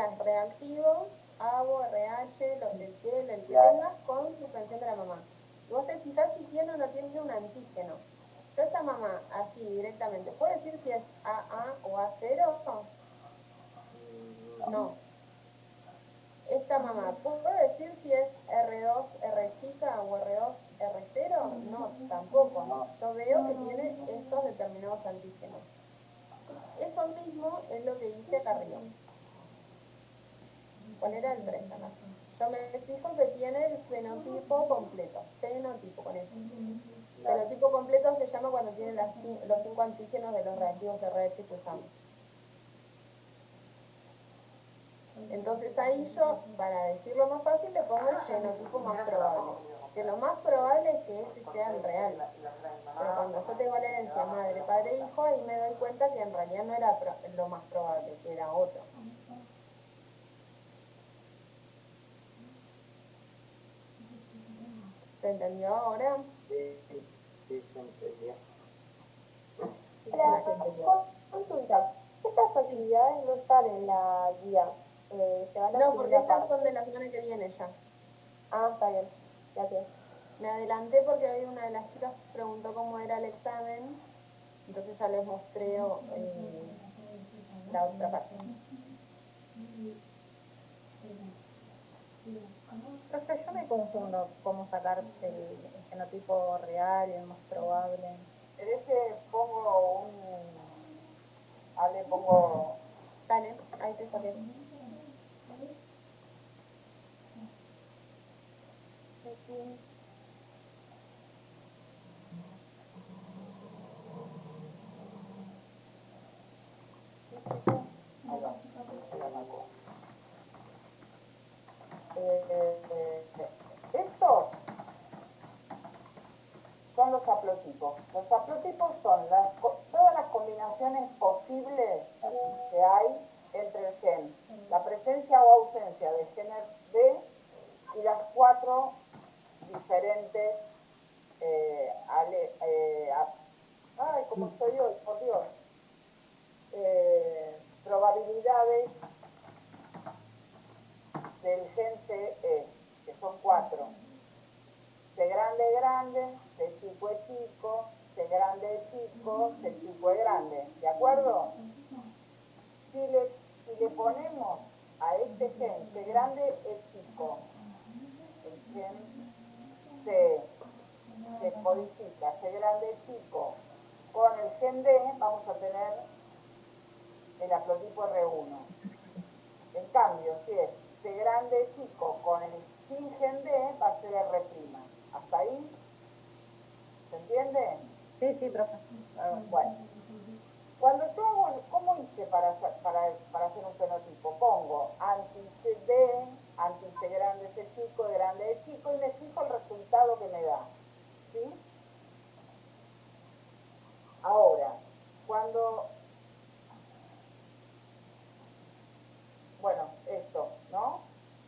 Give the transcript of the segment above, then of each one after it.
serían reactivos, ABO, RH, el que Claro. tengas, con suspensión de la mamá. Y vos te fijás si tiene o no tiene un antígeno. Yo esta mamá, así directamente, ¿puedo decir si es AA o A0? No. Esta mamá, ¿puedo decir si es R2 R chica o R2 R0? No, tampoco. Yo veo que tiene estos determinados antígenos. Eso mismo es lo que hice acá arriba. ¿Cuál era el 3 acá? Yo me fijo que tiene el fenotipo completo. Fenotipo con esto. Fenotipo completo se llama cuando tiene los 5 antígenos de los reactivos RH que usamos. Entonces ahí yo, para decirlo más fácil, le pongo el fenotipo más probable. Que lo más probable es que ese sea el real. Pero cuando yo tengo la herencia madre, padre, hijo, ahí me doy cuenta que en realidad no era lo más probable, que era otro. ¿Se entendió ahora? Sí, sí, se entendió. Consulta, estas actividades no están en la guía, se van a No, subir porque estas aparte. son de la semana que viene ya. Ah, está bien, gracias. Me adelanté porque hoy una de las chicas preguntó cómo era el examen, entonces ya les mostré la otra parte. Profe, yo me confundo cómo sacar el fenotipo real, el más probable. ¿Querés que pongo Ale, pongo... Dale, ahí te saqué. Ahí va, ahí marcó. Estos son los haplotipos. Los haplotipos son todas las combinaciones posibles que hay entre el gen, la presencia o ausencia del gen B y las 4 diferentes ay, como estoy hoy, por Dios, probabilidades del gen CE, que son 4. C grande grande, C chico es chico, C grande es chico, C chico es grande, ¿de acuerdo? Si le ponemos a este gen C grande es chico, el gen C que codifica C grande es chico, con el gen D vamos a tener el haplotipo R1. En cambio, si es C grande chico con el sin gen D, va a ser R'. ¿Hasta ahí? ¿Se entiende? Sí, sí, profe. Bueno, cuando yo hago, ¿cómo hice para hacer un fenotipo? Pongo anti-C D, anti-C grande C chico, E grande E chico, y me fijo el resultado que me da. ¿Sí? Ahora, cuando... Bueno, esto, ¿no?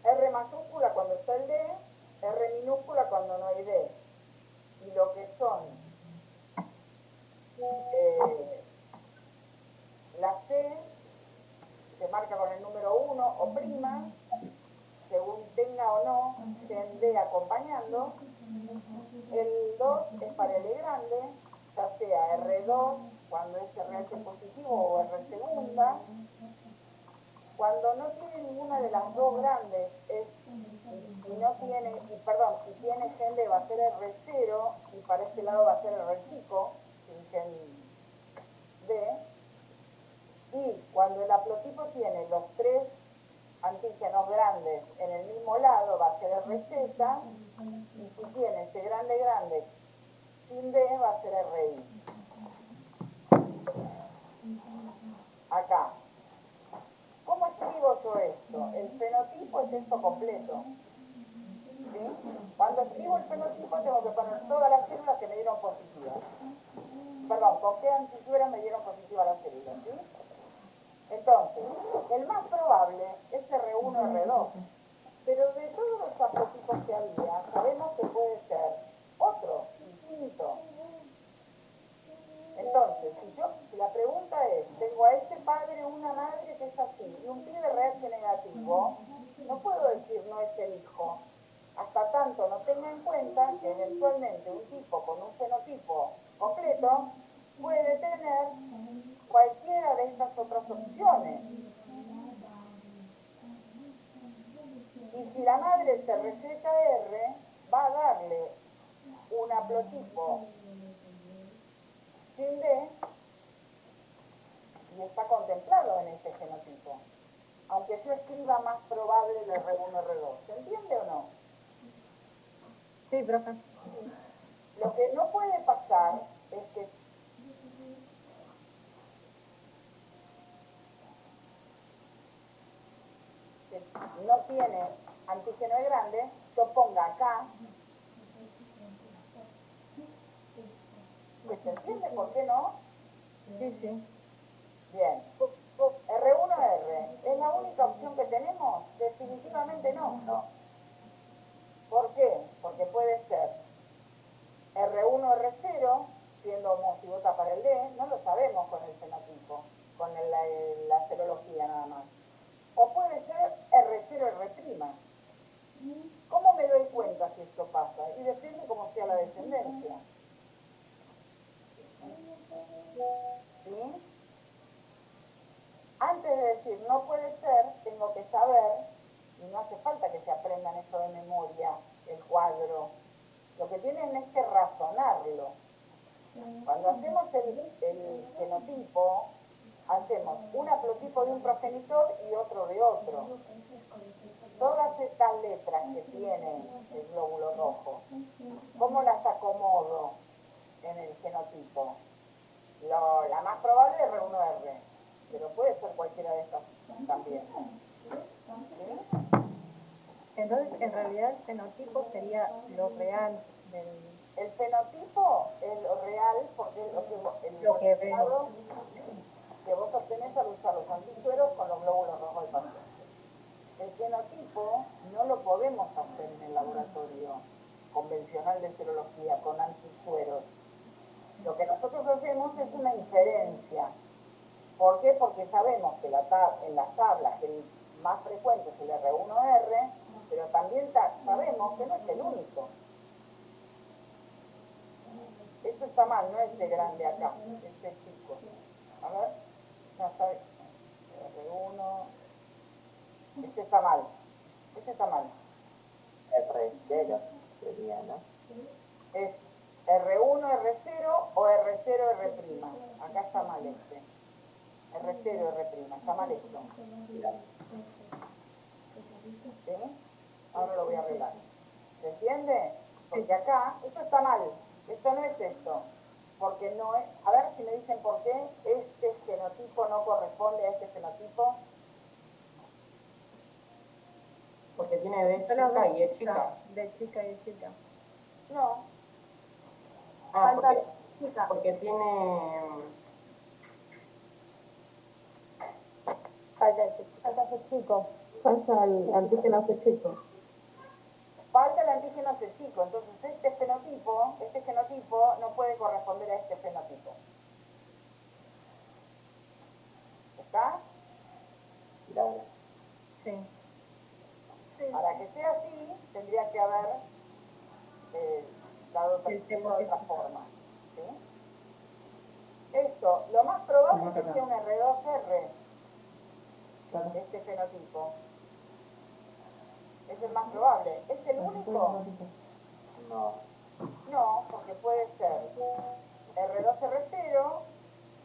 R mayúscula cuando está el D, R minúscula cuando no hay D. Y lo que son la C se marca con el número 1 o prima, según tenga o no gen D acompañando. El 2 es para L grande, ya sea R2 cuando es RH positivo o R segunda. Cuando no tiene ninguna de las dos grandes y no tiene, y tiene gen D va a ser R0 y para este lado va a ser R chico, sin gen D. Y cuando el haplotipo tiene los 3 antígenos grandes en el mismo lado va a ser RZ, y si tiene ese grande grande sin D va a ser RI. Acá. ¿Cómo escribo yo esto? El fenotipo es esto completo. ¿Sí? Cuando escribo el fenotipo tengo que poner todas las células que me dieron positivas. Perdón, con qué antisueras me dieron positivas las células, ¿sí? Entonces, el más probable es R1, R2. Pero de todos los haplotipos que había, sabemos que puede ser otro, distinto. Entonces, si la pregunta es, tengo a este padre una madre que es así, y un pibe RH RH negativo, no puedo decir no es el hijo, hasta tanto no tenga en cuenta que eventualmente un tipo con un fenotipo completo puede tener cualquiera de estas otras opciones. Y si la madre es RZR, va a darle un haplotipo sin D y está contemplado en este genotipo. Aunque yo escriba más probable el R1, R2. ¿Se entiende o no? Sí, profe. Lo que no puede pasar es que no tiene antígeno E grande, yo ponga acá. ¿Se entiende por qué no? Sí, sí. Bien. R1R, ¿es la única opción que tenemos? Definitivamente no. ¿Por qué? Porque puede ser R1, R0, siendo homocigota para el D, no lo sabemos con el fenotipo, con la serología nada más. O puede ser R0, R'. ¿Cómo me doy cuenta si esto pasa? Y depende cómo sea la descendencia. ¿Sí? Antes de decir no puede ser, tengo que saber, y no hace falta que se aprendan esto de memoria, el cuadro. Lo que tienen es que razonarlo. Cuando hacemos el genotipo, hacemos un haplotipo de un progenitor y otro de otro. Todas estas letras que tiene el glóbulo rojo, ¿cómo las acomodo en el genotipo? La más probable es R1R, pero puede ser cualquiera de estas también. ¿Sí? Entonces, en realidad, el fenotipo sería lo real del... El fenotipo es lo real, porque es el Lo que resultado que vos obtenés al usar los antisueros con los glóbulos rojos del paciente. El genotipo no lo podemos hacer en el laboratorio convencional de serología con antisueros. Lo que nosotros hacemos es una inferencia. ¿Por qué? Porque sabemos que en las tablas el más frecuente es el R1R, pero también sabemos que no es el único. Esto está mal, no es ese grande acá, es ese chico. A ver, no, está bien. R1, este está mal, este está mal. R0 sería, ¿no? Es R1, R0 o R0, R'. Acá está mal este. R0, R', está mal esto. ¿Sí? Ahora lo voy a arreglar. ¿Se entiende? Porque acá, esto está mal. Esto no es esto. Porque no es... A ver si me dicen por qué este fenotipo no corresponde a este fenotipo. Porque tiene D chica y E chica. De chica y de chica. No. Ah, Falta chica. porque tiene... Falta ese chico. Falta el antígeno ese chico. Falta el antígeno C chico. Entonces este genotipo no puede corresponder a este fenotipo. ¿Está? Claro. Sí. Para que sea así, tendría que haber dado percibido de otra forma. ¿Sí? Esto, lo más probable es que sea un R2R, este fenotipo. Es el más probable. ¿Es el único? No. No, porque puede ser R2R0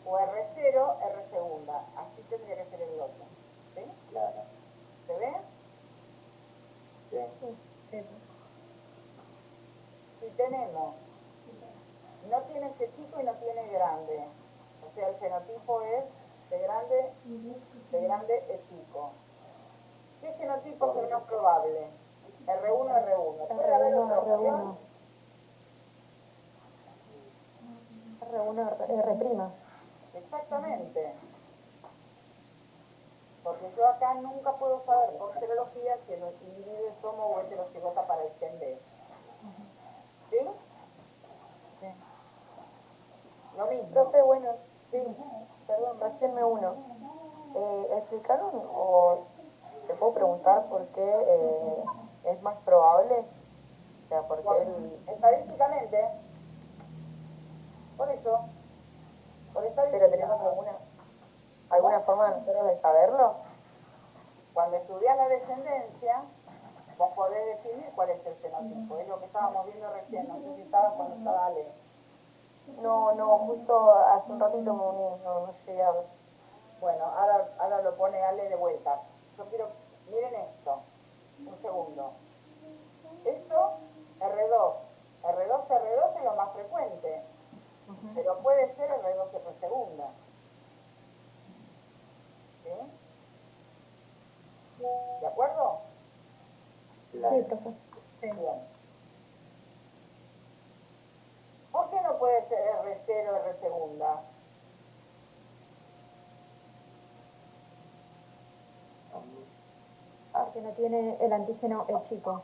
o R0 R segunda. Así tendría que ser el otro. ¿Sí? Claro. ¿Se ve? Sí. Sí. Si tenemos, no tiene C chico y no tiene grande. O sea, el fenotipo es C grande, B grande, E chico. ¿Qué genotipo es el más probable? R1, R1. ¿Puede haber otra opción? R1, R'. Exactamente. Porque yo acá nunca puedo saber por serología si el individuo es homo o heterocigota para el gen D. ¿Sí? Sí. Lo mismo. Profe, bueno, Sí. perdón, recién me uno. ¿Explicaron o ¿Te puedo preguntar por qué es más probable? O sea, ¿por qué Estadísticamente, por eso, por estadística. ¿Pero tenemos alguna forma de nosotros de saberlo? Cuando estudias la descendencia, vos podés definir cuál es el fenotipo. Es lo que estábamos viendo recién. No sé si estabas cuando estaba Ale. No, justo hace un ratito me uní, no llegué a ver. Bueno, ahora lo pone Ale de vuelta. Yo quiero, miren esto, un segundo. Esto, R2 es lo más frecuente, pero puede ser R2 R segunda. ¿Sí? ¿De acuerdo? Sí, profe. Sí. Bien. ¿Por qué no puede ser R0 R segunda? Porque no tiene el antígeno E chico.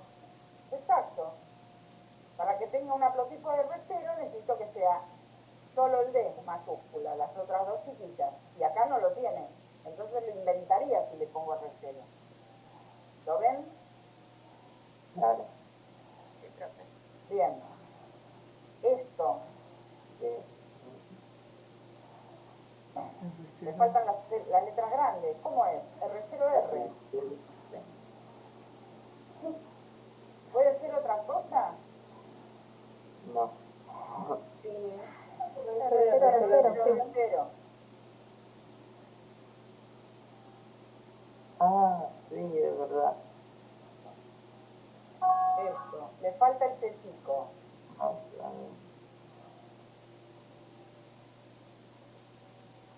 Exacto. Para que tenga un haplotipo de R0 necesito que sea solo el D mayúscula, las otras dos chiquitas. Y acá no lo tiene. Entonces lo inventaría si le pongo R0. ¿Lo ven? Claro. Sí, profe. Bien. Esto. Me faltan las letras grandes. ¿Cómo es? R0R. ¿Puede ser otra cosa? No. Sí. R0, R0. Ah, sí, es verdad. Esto. Le falta el C chico. Ah, claro.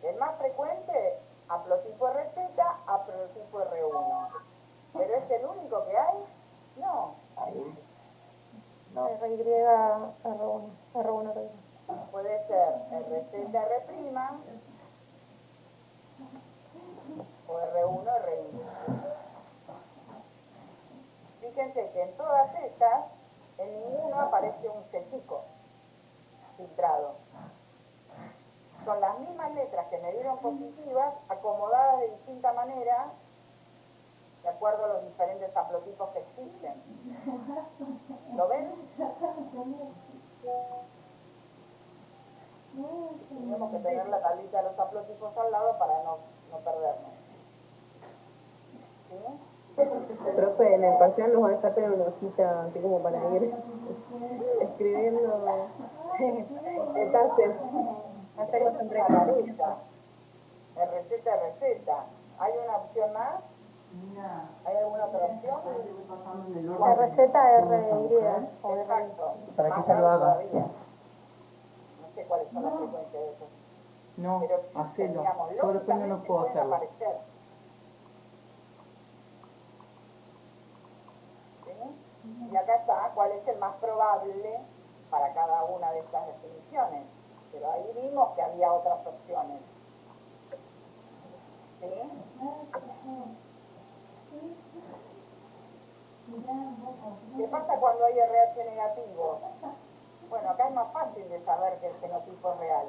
El más frecuente, haplotipo RZ, haplotipo R1. ¿Pero es el único que hay? No. Ahí. No. RY, R1, R1, R1. Puede ser RZ, R' o R1, RI. Fíjense que en todas estas, en ninguno aparece un C chico filtrado. Son las mismas letras que me dieron positivas, acomodadas de distinta manera, de acuerdo a los diferentes haplotipos que existen. ¿Lo ven? Tenemos que tener la tablita de los haplotipos al lado para no perdernos. ¿Sí? Profe, en el parcial nos va a dejar tener una hojita así como para ir escribiendo detalles. Esta es una rareza. RZ. ¿Hay una opción más? ¿Hay alguna otra opción? RY. Exacto. Para que Más ella lo raro haga. todavía. No sé cuáles son las frecuencias de esos. No, Pero existen, hacelo. digamos, Yo después no lógicamente puedo pueden hacerlo. aparecer. ¿Sí? Y acá está cuál es el más probable para cada una de estas definiciones. Pero ahí vimos que había otras opciones. ¿Sí? ¿Qué pasa cuando hay RH negativos? Bueno, acá es más fácil de saber que el fenotipo es real.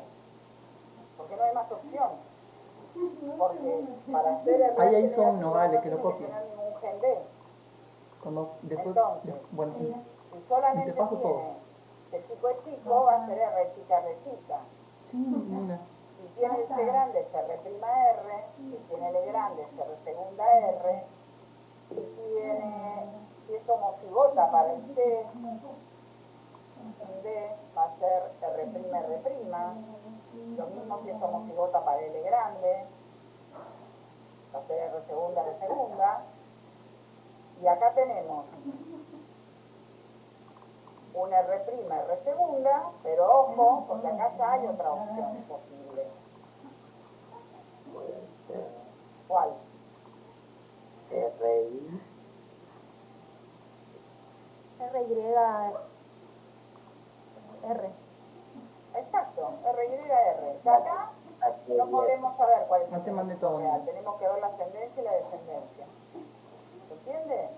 Porque no hay más opción. Porque para ser RH Ahí hizo negativo uno, vale, no que lo tiene que copie. tener ningún gen D. Cuando después, Entonces, bueno, si y solamente te paso todo. tiene C chico, va a ser R chica. Sí, nena. Si tiene el C grande es R', si tiene el E grande es R segunda R, si es homocigota para el C, sin D va a ser R'. Lo mismo si es homocigota para el E grande, va a ser R segunda. Y acá tenemos un R' segunda, pero ojo, porque acá ya hay otra opción posible. Puede ser ¿Cuál? RI. R. Exacto, RYR. Ya acá no podemos saber cuál es el No te mandé fenotipo todo, real. ¿no? Tenemos que ver la ascendencia y la descendencia. ¿Se entiende?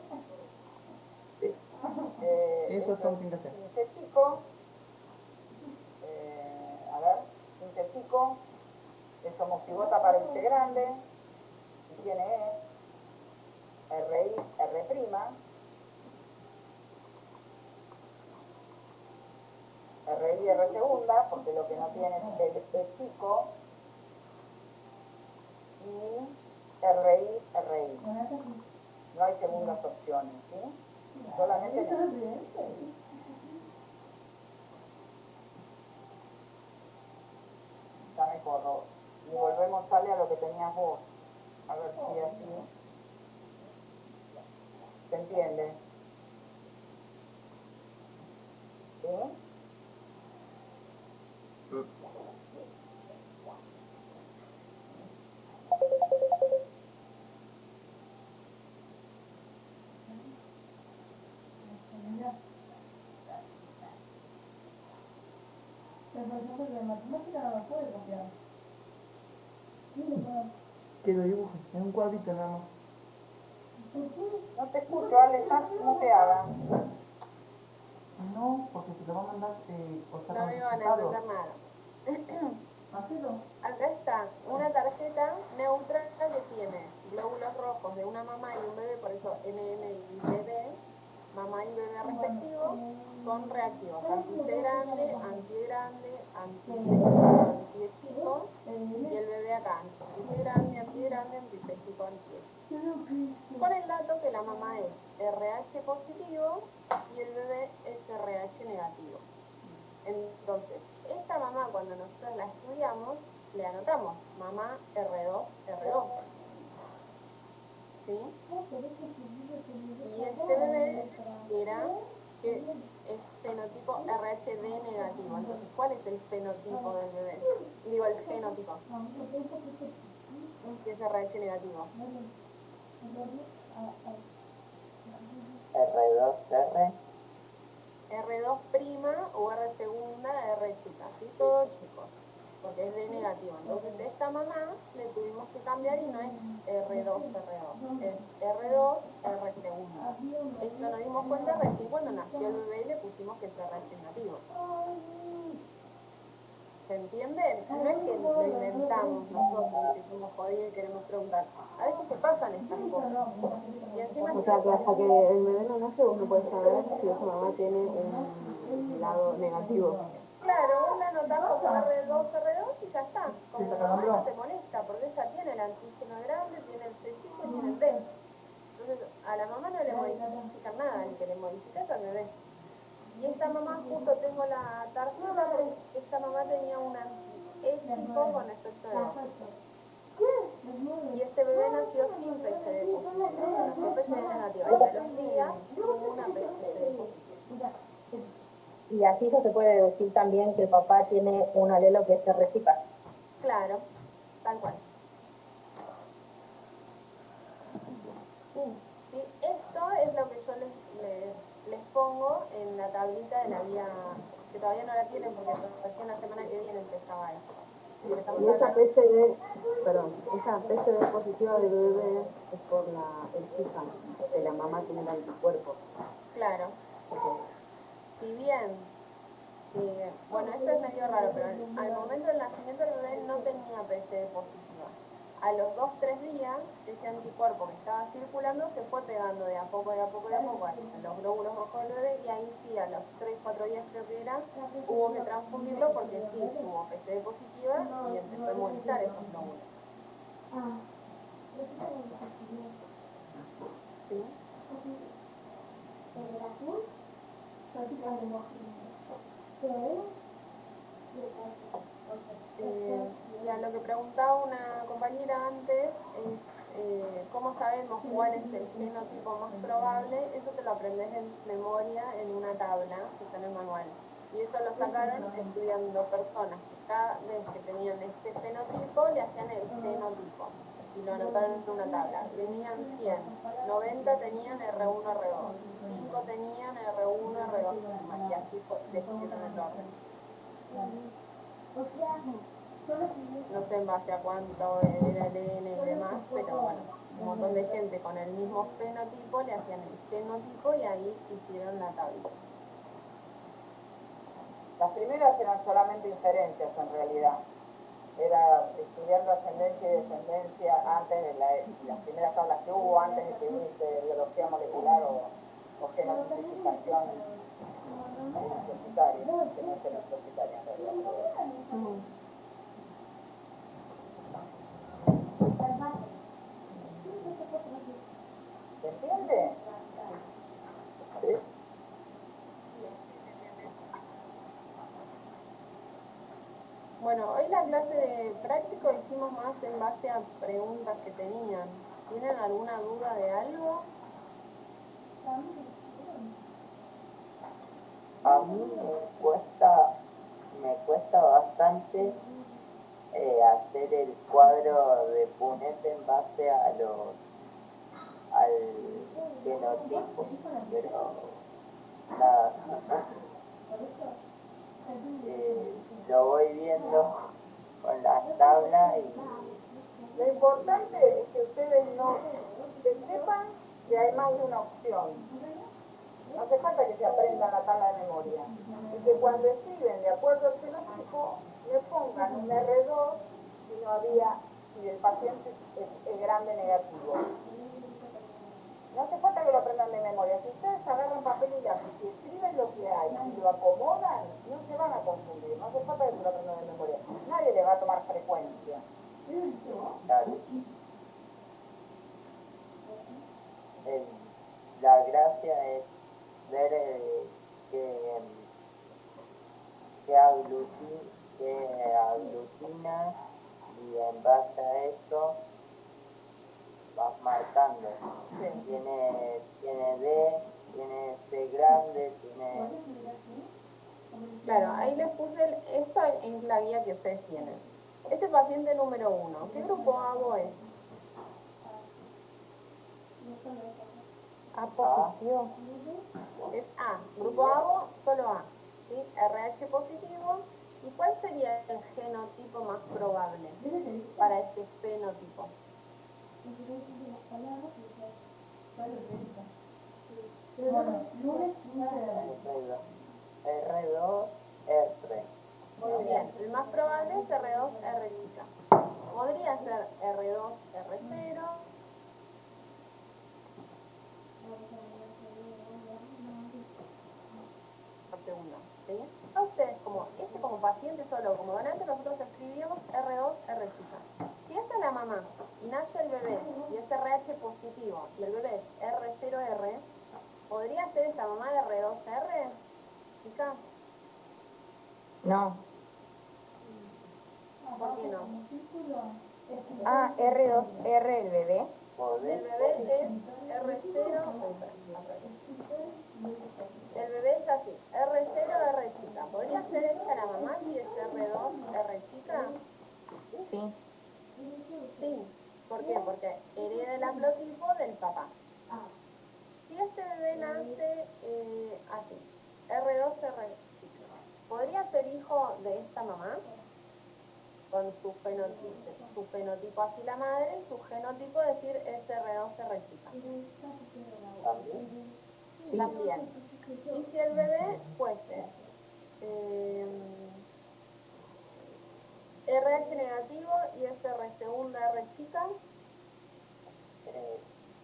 Sí. Eso Esto es todo es lo que hacer. sin C chico. A ver, sin C chico. Es homocigota para el C grande. Y tiene E. RI, R', RI, R segunda, porque lo que no tiene es el E chico, y RI, RI. No hay segundas opciones, ¿sí? Solamente en este. Ya me corro. Y volvemos, sale a lo que tenías vos. A ver si así se entiende. ¿Sí? Que lo dibuje en un cuadrito nada más. No te escucho, Ale, estás muteada. No, porque te lo va a mandar, o sea, No con me el van a resultado. entender nada. Hacelo. Acá está una tarjeta neutra que tiene glóbulos rojos de una mamá y un bebé, por eso MM y bebé, mamá y bebé respectivos, con reactivos anti-C grande, anti-E grande, anti-C chico, y el bebé acá, anti-C grande, anti-E grande, anti-C chico, anti-E chico. Con el dato que la mamá es RH positivo y el bebé es RH negativo. Entonces, esta mamá cuando nosotros la estudiamos, le anotamos mamá R2, R2. ¿Sí? Y este bebé era que es fenotipo RHD negativo. Entonces, ¿cuál es el fenotipo del bebé? Digo, el genotipo. Si es RH negativo. R2R. R2' o R segunda, R chica, ¿sí? Todo chico, porque es D negativo. Entonces esta mamá le tuvimos que cambiar y no es R2, R2, es R2, R segunda. Esto nos dimos cuenta recién cuando nació el bebé y le pusimos que es RH negativo. ¿Se entiende? No es que lo inventamos nosotros, que somos jodidos y queremos preguntar. A veces te pasan estas cosas. Y encima, o sea, que hasta que el bebé no nace, vos no puedes saber si esa mamá tiene un lado negativo. Claro, vos la anotás como R2, R2 y ya está. Como mamá no te molesta, porque ella tiene el antígeno grande, tiene el C chico y tiene el D. Entonces, a la mamá no le modifican nada, el que le modifica es al bebé. Y esta mamá, justo tengo la tarjeta porque esta mamá tenía un anti-E chico con efecto de dosis. Y este bebé nació sin PSD positivo, nació PSD negativa. Y a los días tuvo una PSD positiva. Y así se puede decir también que el papá tiene un alelo que se recicla. Claro, tal cual. ¿Sí? Esto es lo que yo les pongo en la tablita de la guía, que todavía no la tienen porque recién la semana que viene empezaba esto. Y esa PSD, perdón, esa PSD positiva del bebé es por el chica, que la mamá tiene el anticuerpo. Claro. Si bien, bueno, esto es medio raro, pero al momento del nacimiento el bebé no tenía PSD positiva. A los 2-3 días, ese anticuerpo que estaba circulando se fue pegando de a poco, de a poco, de a poco a los glóbulos rojos del bebé, y ahí sí, a los 3-4 días creo que era, hubo que transfundirlo porque sí, tuvo PSD positiva y empezó a inmunizar esos glóbulos. ¿Sí? Y a lo que preguntaba una compañera antes es cómo sabemos cuál es el fenotipo más probable. Eso te lo aprendes de memoria en una tabla que está en el manual. Y eso lo sacaron estudiando personas que cada vez que tenían este fenotipo le hacían el fenotipo y lo anotaron en una tabla. Tenían 100, 90 tenían R1, R2, 5 tenían R1, R2 y así les pusieron el orden. No sé en base a cuánto era el N y demás, pero bueno, un montón de gente con el mismo fenotipo le hacían el fenotipo y ahí hicieron la tablita. Las primeras eran solamente inferencias en realidad. era estudiando ascendencia y descendencia antes de las primeras tablas que hubo, antes de que hubiese biología molecular o genotipificación eritrocitaria, que no es eritrocitaria en realidad. ¿Se entiende? Sí. Bueno, hoy la clase de práctico hicimos más en base a preguntas que tenían. ¿Tienen alguna duda de algo? A mí me cuesta bastante hacer el cuadro de Punet en base al genotipo, pero nada, lo voy viendo con las tablas y Lo importante es que ustedes que sepan que hay más de una opción. No hace falta que se aprendan la tabla de memoria. Y que cuando escriben de acuerdo al fenotipo, le pongan un R2 si el paciente es grande negativo. No hace falta que lo aprendan de memoria. Si ustedes agarran papel y lápiz y escriben lo que hay y lo acomodan, no se van a confundir. No hace falta que se lo aprendan de memoria. Nadie les va a tomar frecuencia. claro. La gracia es ver qué aglutinas y en base a eso vas marcando. Sí. Tiene D, tiene C grande, tiene... Claro, ahí les puse, esta es la guía que ustedes tienen. Este paciente número 1, ¿qué grupo ABO es? A positivo. Es A, grupo ABO, solo A, ¿sí? RH positivo. ¿Y cuál sería el genotipo más probable para este fenotipo? R2, R3. Muy bien, el más probable es R2, R chica. Podría ser R2, R0. Por segundo, ¿sí? A ustedes, como paciente solo, como donante, nosotros escribimos R2, R chica. Si esta es la mamá y nace el bebé y es RH positivo y el bebé es R0R, ¿podría ser esta mamá R2R, chica? No. ¿Por qué no? Ah, R2R el bebé. El bebé es R0, el bebé es así, R0, R chica. ¿Podría ser esta la mamá si es R2, R chica? Sí. Sí. ¿Por qué? Porque hereda el haplotipo del papá. Si este bebé nace así, R2, R chica, ¿podría ser hijo de esta mamá? Con su fenotipo así la madre y su genotipo decir es R2, R chica. También. Sí. También. Y si el bebé fuese RH negativo y es R segunda, R chica,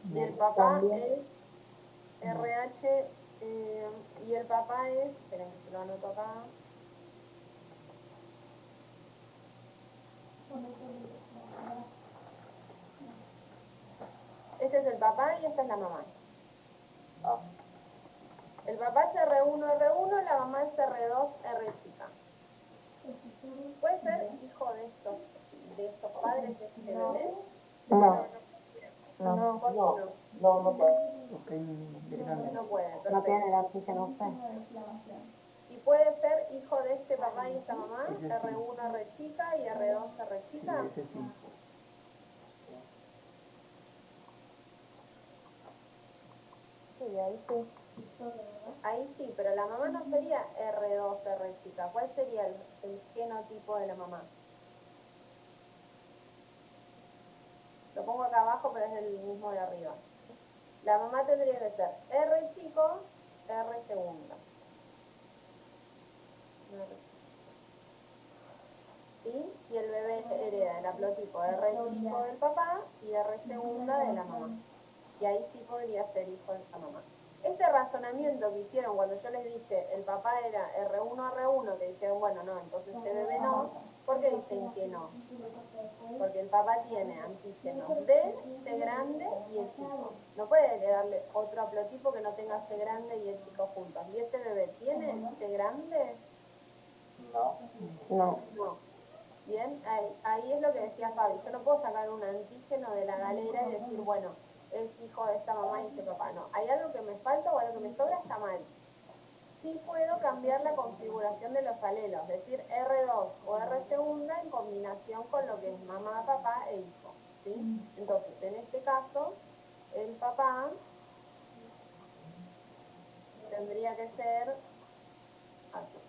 y el papá es RH, y el papá es, esperen que se lo anoto acá, este es el papá y esta es la mamá. El papá es R1, R1, la mamá es R2, R chica. ¿Puede ser hijo de estos padres este bebé? No. No, ¿por qué no? No puede. No puede, No perfecto. tiene la ficha, no sé. ¿Y puede ser hijo de este papá y esta mamá? R1, R chica y R2, R chica. Ese sí. Sí, ahí sí. Ahí sí, pero la mamá no sería R2, R chica. ¿Cuál sería el genotipo de la mamá? Lo pongo acá abajo, pero es el mismo de arriba. La mamá tendría que ser R chico, R segunda. ¿Sí? y el bebé hereda el haplotipo R chico del papá y R segunda de la mamá. Y ahí sí podría ser hijo de esa mamá. Este razonamiento que hicieron cuando yo les dije el papá era R1, que dijeron, bueno, no, entonces este bebé no, ¿por qué dicen que no? Porque el papá tiene antígenos D, C grande y E chico. No puede heredarle otro haplotipo que no tenga C grande y E chico juntos. ¿Y este bebé tiene C grande? No. No. Bien, ahí es lo que decía Fabi. Yo no puedo sacar un antígeno de la galera y decir, bueno, es hijo de esta mamá y este papá. No, hay algo que me falta o algo que me sobra, está mal. Sí puedo cambiar la configuración de los alelos, es decir, R2 o R segunda en combinación con lo que es mamá, papá e hijo, ¿sí? Entonces, en este caso, el papá tendría que ser así.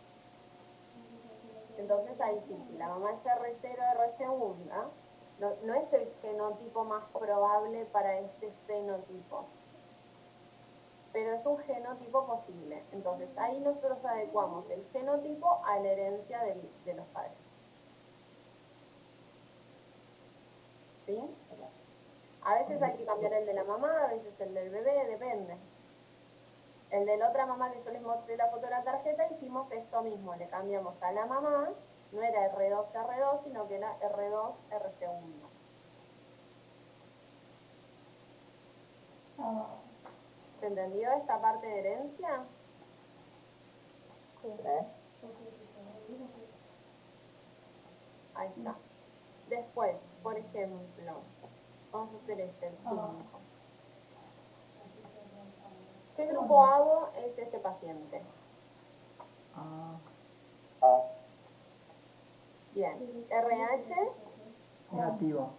Entonces ahí sí, si la mamá es R0, R segunda, no es el genotipo más probable para este fenotipo, pero es un genotipo posible. Entonces ahí nosotros adecuamos el genotipo a la herencia de los padres. ¿Sí? A veces hay que cambiar el de la mamá, a veces el del bebé, depende. El de la otra mamá que yo les mostré la foto de la tarjeta, hicimos esto mismo, le cambiamos a la mamá, no era R2, R2, sino que era R2, R segundo. ¿Se entendió esta parte de herencia? Ahí está. Después, por ejemplo, vamos a hacer este, el 5. ¿Qué grupo hago es este paciente? Bien. RH. Negativo.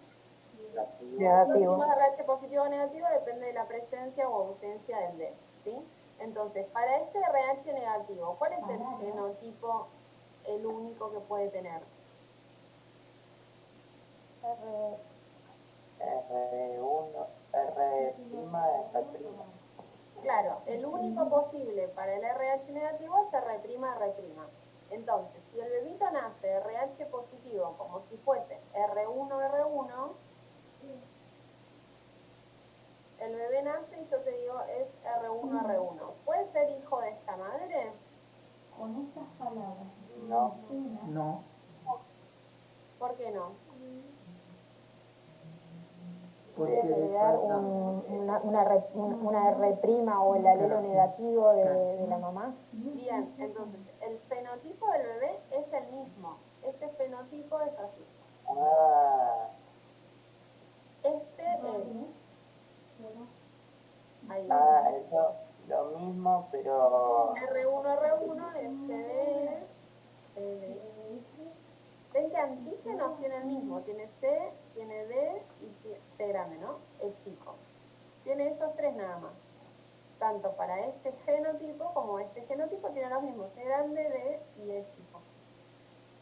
Decimos RH positivo o negativo, depende de la presencia o ausencia del D, ¿sí? Entonces, para este RH negativo, ¿cuál es el genotipo, el único que puede tener? R1, R', R'. Claro, el único posible para el RH negativo es R', R'. Entonces, si el bebito nace RH positivo como si fuese R1, el bebé nace y yo te digo es R1. ¿Puede ser hijo de esta madre? Con estas palabras. No. ¿Por qué no? Puede heredar una R' o el alelo negativo de la mamá. Bien, entonces el fenotipo del bebé es el mismo. Este fenotipo es así. Este es. Ahí. Eso, lo mismo, pero... R1, este de... Ven que antígenos tiene el mismo. Tiene C, tiene D y C grande, ¿no? E chico. Tiene esos tres nada más. Tanto para este genotipo como este genotipo tiene los mismos, C grande, D y E chico.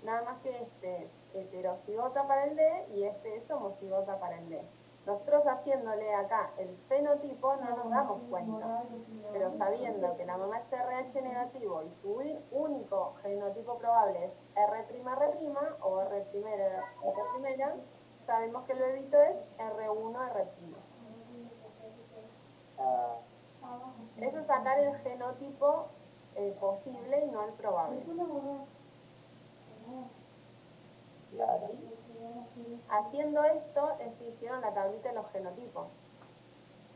Nada más que este es heterocigota para el D y este es homocigota para el D. Nosotros haciéndole acá el fenotipo no nos damos cuenta, pero sabiendo que la mamá es RH negativo y su único genotipo probable es R', R' o R', R', sabemos que el bebito es R1, R'. Eso es sacar el genotipo posible y no el probable. Claro. ¿Sí? Haciendo esto es que hicieron la tablita de los genotipos.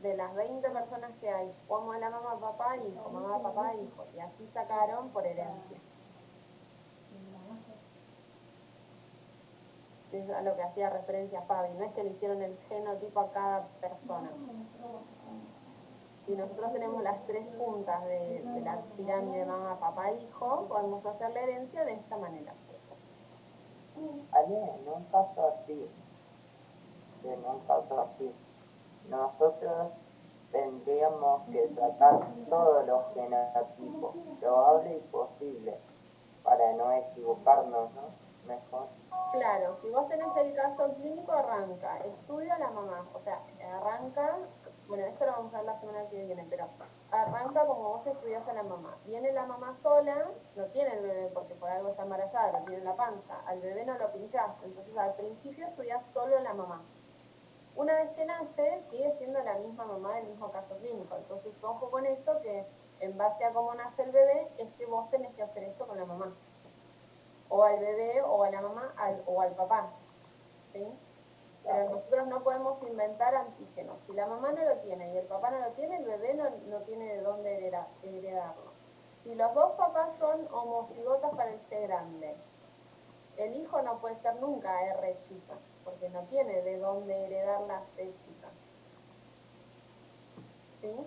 De las 20 personas que hay, como de la mamá, papá, hijo, mamá, papá, hijo. Y así sacaron por herencia. Que es a lo que hacía referencia Fabi. No es que le hicieron el genotipo a cada persona. Si nosotros tenemos las tres puntas de la pirámide mamá, papá, hijo, podemos hacer la herencia de esta manera. Ale, en un caso así, nosotros tendríamos que sacar todos los genotipos, probable y posible, para no equivocarnos, ¿no? Mejor. Claro, si vos tenés el caso clínico, arranca, estudio a la mamá, o sea, arranca Bueno, esto lo vamos a ver la semana que viene, pero arranca como vos estudiás a la mamá. Viene la mamá sola, no tiene el bebé porque por algo está embarazada, lo tiene en la panza. Al bebé no lo pinchás, entonces al principio estudiás solo la mamá. Una vez que nace, sigue siendo la misma mamá del mismo caso clínico. Entonces, ojo con eso, que en base a cómo nace el bebé, es que vos tenés que hacer esto con la mamá. O al bebé, o a la mamá, o al papá. ¿Sí? Pero nosotros no podemos inventar antígenos. Si la mamá no lo tiene y el papá no lo tiene, el bebé no tiene de dónde heredarlo. Si los dos papás son homocigotas para el C grande, el hijo no puede ser nunca R chica, porque no tiene de dónde heredar la C chica. ¿Sí?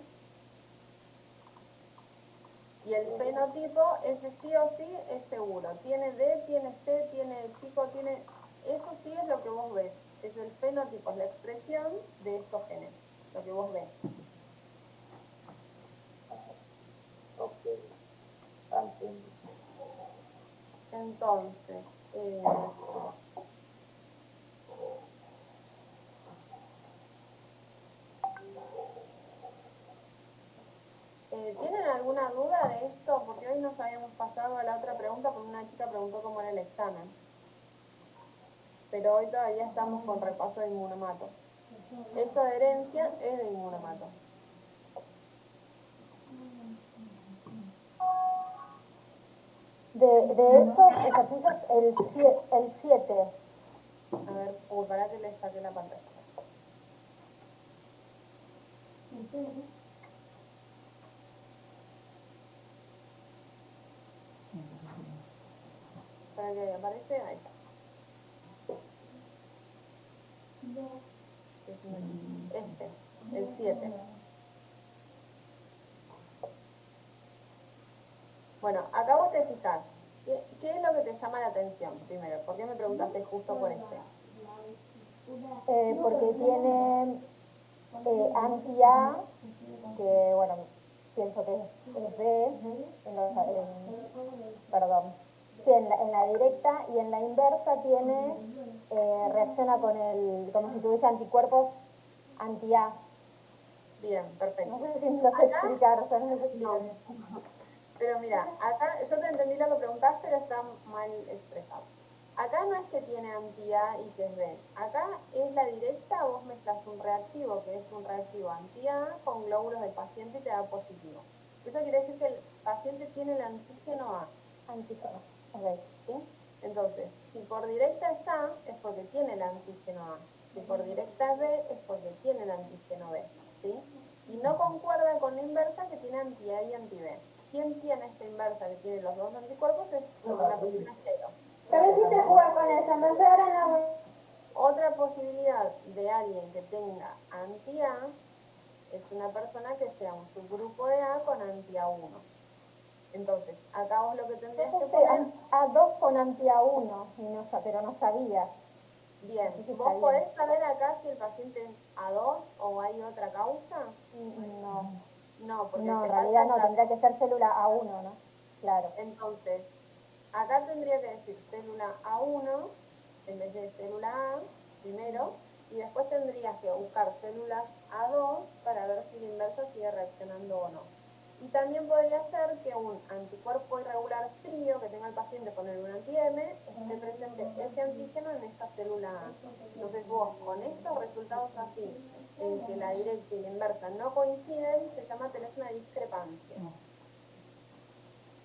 Y el fenotipo, ese sí o sí es seguro. Tiene D, tiene C, tiene chico, tiene... Eso sí es lo que vos ves. Es el fenotipo, es la expresión de estos genes. Lo que vos ves. Ok. Entendí. Entonces, ¿tienen alguna duda de esto? Porque hoy nos habíamos pasado a la otra pregunta porque una chica preguntó cómo era el examen. Pero hoy todavía estamos con repaso de inmunomato. Esto de herencia es de inmunomato. De esos ejercicios, el 7. A ver, para que le saque la pantalla. Para que aparece, ahí está. El 7. Bueno, acá vos te fijas. ¿Qué es lo que te llama la atención? Primero, ¿por qué me preguntaste justo por este? Porque tiene anti-A, que bueno, pienso que es B, perdón. Sí, en la directa, y en la inversa tiene, reacciona con como si tuviese anticuerpos anti-A. Bien, perfecto. No sé si me lo sé explicar, o sea, no sé si no. Pero mira, acá yo te entendí lo que preguntás, pero está mal expresado. Acá no es que tiene anti-A y que es B. Acá es la directa, vos mezclas un reactivo, que es un reactivo anti-A, con glóbulos del paciente y te da positivo. Eso quiere decir que el paciente tiene el antígeno A. Antígenos, ok. ¿Sí? Entonces, si por directa es A, es porque tiene el antígeno A. Si por directa es B, es porque tiene el antígeno B. ¿Sí? Y no concuerda con la inversa, que tiene anti-A y anti-B. ¿Quién tiene esta inversa que tiene los dos anticuerpos? Es una persona cero. Pero hiciste jugar con eso, entonces ahora no. Otra posibilidad de alguien que tenga anti-A es una persona que sea un subgrupo de A con anti-A1. Entonces, acá vos lo que tendrías que poner... A2 con anti-A1, pero no sabía. Bien, No sé si ¿vos podés saber acá si el paciente es A2 o hay otra causa? No. No, porque No, te en realidad falta no, tendría que ser célula A1, ¿no? Claro. Entonces, acá tendría que decir célula A1 en vez de célula A primero, y después tendrías que buscar células A2 para ver si la inversa sigue reaccionando o no. Y también podría ser que un anticuerpo irregular frío que tenga el paciente, poner un anti-M, esté presente ese antígeno en esta célula A. Entonces vos, con estos resultados así, en que la directa y la inversa no coinciden, se llama, tenés una discrepancia.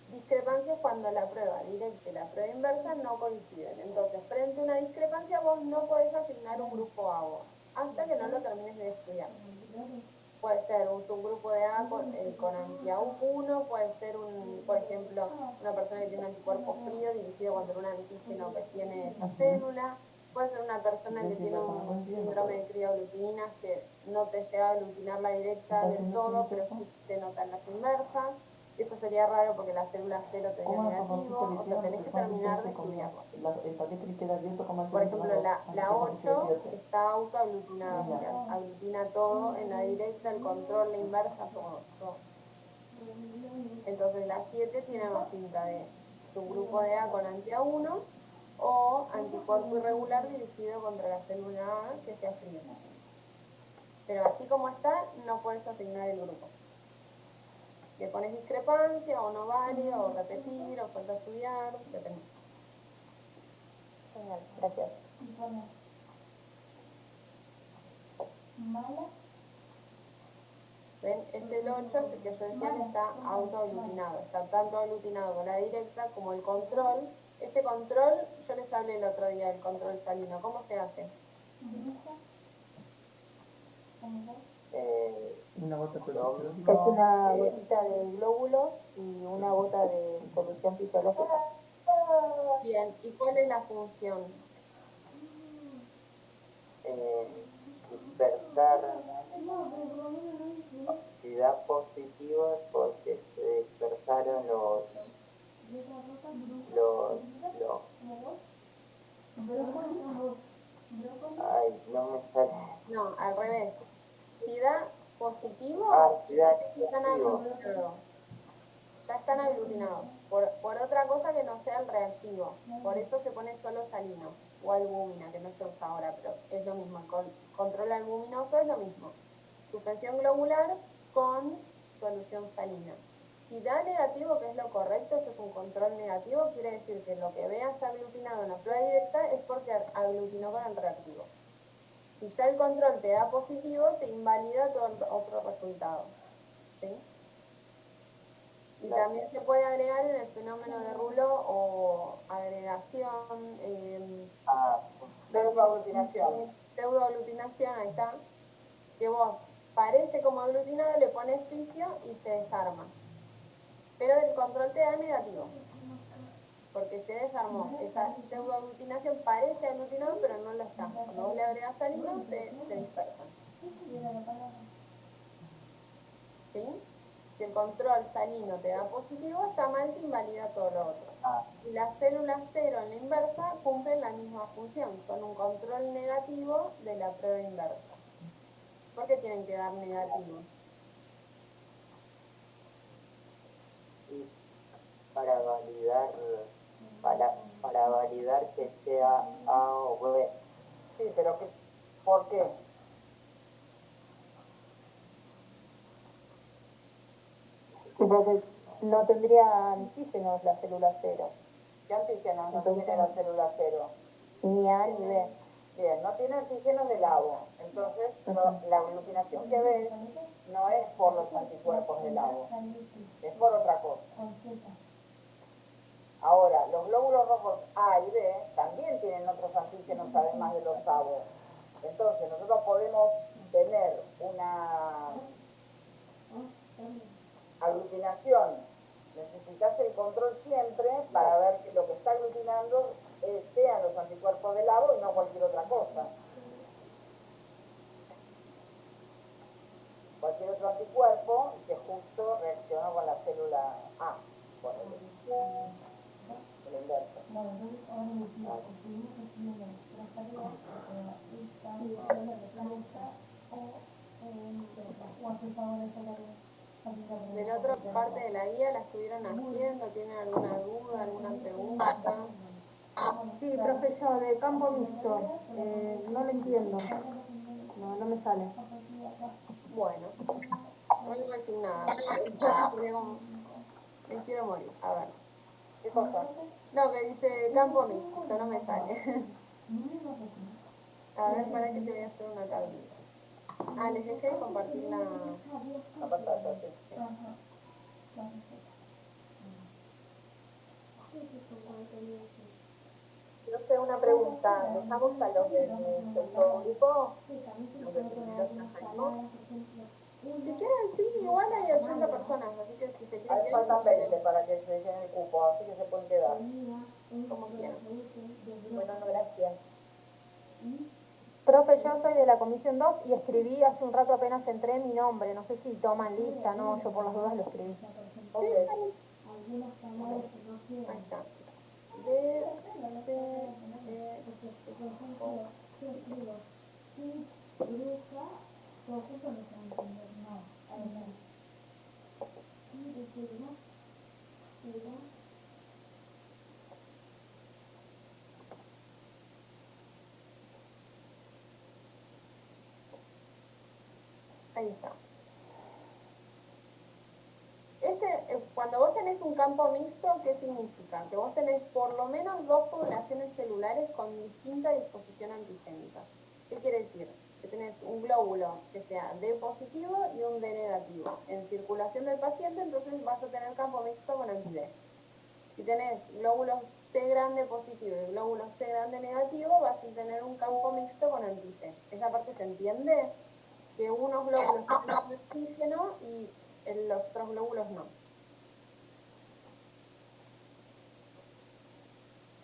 Discrepancia es cuando la prueba directa y la prueba inversa no coinciden. Entonces, frente a una discrepancia, vos no podés asignar un grupo A vos, hasta que no lo termines de estudiar. Puede ser un subgrupo de A con anti-A1, puede ser, por ejemplo, una persona que tiene un anticuerpo frío dirigido contra un antígeno que tiene esa célula, puede ser una persona que tiene un síndrome de crioaglutininas que no te llega a aglutinar la directa del todo, pero sí se notan las inversas. Esto sería raro porque la célula cero te dio negativo, o sea, tenés que terminar de estudiarlo. Por ejemplo, la 8 está autoaglutinada, porque aglutina todo, en la directa, el control, la inversa, todo. Entonces la 7 tiene más pinta de subgrupo de A con anti-A1 o anticuerpo irregular dirigido contra la célula A que sea frío. Pero así como está, no puedes asignar el grupo. Le pones discrepancia, o no válida, o repetir, o falta estudiar, depende. Genial, gracias. Y pone mala. ¿Ven? Este el 8 es el que yo decía que está autoaglutinado. Está tanto aglutinado con la directa como el control. Este control, yo les hablé el otro día del control salino. ¿Cómo se hace? Bruja. ¿Cómo Una gota Glóbulo. fisiológica. Es una gotita de glóbulo y una gota de solución fisiológica. Bien, ¿y cuál es la función? Dispersar oxidación positiva porque se dispersaron ay, no me sale. No, al revés. Si da positivo, Si da significa que están negativo. aglutinados. Ya están aglutinados. Por otra cosa que no sea el reactivo. Por eso se pone solo salino o albúmina, que no se usa ahora, pero es lo mismo. El control albuminoso es lo mismo. Suspensión globular con solución salina. Si da negativo, que es lo correcto, esto es un control negativo, quiere decir que lo que veas aglutinado en la prueba directa es porque aglutinó con el reactivo. Si ya el control te da positivo, te invalida todo el otro resultado. ¿Sí? Y también se puede agregar en el fenómeno de Rulo o agregación, Pseudoaglutinación. pseudoaglutinación, ahí está, que vos parece como aglutinado, le pones fisio y se desarma. Pero el control te da negativo, porque se desarmó. Esa pseudoaglutinación parece aglutinado, pero no lo está. Cuando vos le agregas salino, se dispersan. ¿Sí? Si el control salino te da positivo, está mal, te invalida todo lo otro. Y las células cero en la inversa cumplen la misma función, son un control negativo de la prueba inversa. ¿Por qué tienen que dar negativo? Y para validar que sea A o B. Sí, pero ¿por qué? Porque no tendría antígenos la célula cero. ¿Qué antígenos no Entonces, tiene la célula cero? Ni A ni B. Bien, no tiene antígenos del ABO. Entonces, la aglutinación que ves no es por los anticuerpos del ABO, es por otra cosa. Ahora, los glóbulos rojos A y B también tienen otros antígenos además de los ABO. Entonces, nosotros podemos tener una aglutinación. Necesitas el control siempre para ver que lo que está aglutinando sean los anticuerpos del ABO y no cualquier otra cosa. Cualquier otro anticuerpo que justo reacciona con la célula A, por el inverso. Bueno, entonces ahora me digo, estuvimos haciendo nuestras tareas, o haces ahora esa tarea. De la otra parte de la guía la estuvieron haciendo, ¿tienen alguna duda, alguna pregunta? Sí, profe, yo de campo mixto, no lo entiendo. No me sale. Bueno, muy resignada. Me quiero morir. A ver. ¿Qué cosa? No, que dice campo mixto, no me sale. A ver, para que te voy a hacer una tablita. Ah, les dejé de compartir la pantalla, sí. No sé, una pregunta. ¿Dejamos a los del segundo grupo? ¿Los de primero ya salimos? Si quieren, sí, igual hay 80 personas, así que si se quieren Ahí quedar, faltan 20 para que se llene el cupo, así que se pueden quedar. como quieran. Bueno, no, gracias. Profe, yo soy de la comisión 2 y escribí hace un rato apenas entré mi nombre. No sé si toman lista, ¿no? Yo por las dudas lo escribí. Sí, está bien. Ahí está. D, C, E, O, Ahí está. Cuando vos tenés un campo mixto, ¿qué significa? Que vos tenés por lo menos dos poblaciones celulares con distinta disposición antigénica. ¿Qué quiere decir? Que tenés un glóbulo que sea D positivo y un D negativo. En circulación del paciente, entonces vas a tener campo mixto con anti-D. Si tenés glóbulos C grande positivo y glóbulos C grande negativo, vas a tener un campo mixto con anti-C. ¿Esa parte se entiende? Que unos glóbulos tienen oxígeno y los otros glóbulos no.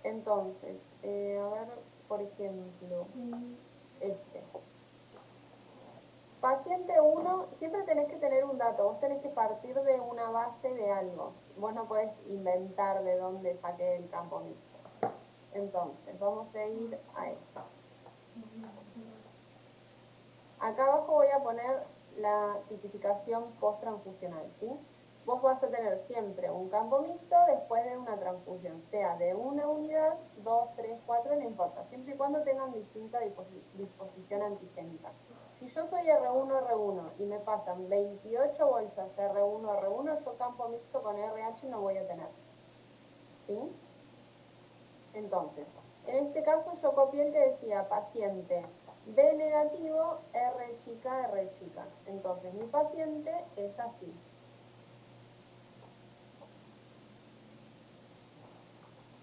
Entonces, a ver, por ejemplo, Paciente 1, siempre tenés que tener un dato, vos tenés que partir de una base de algo. Vos no podés inventar de dónde saqué el campo mixto. Entonces, vamos a ir a esto. Acá abajo voy a poner la tipificación post-transfusional, ¿sí? Vos vas a tener siempre un campo mixto después de una transfusión, sea de una unidad, 2, 3, 4, no importa, siempre y cuando tengan distinta disposición antigénica. Si yo soy R1 y me pasan 28 bolsas R1, yo campo mixto con RH no voy a tener, ¿sí? Entonces, en este caso yo copié el que decía paciente B negativo, R chica. Entonces, mi paciente es así.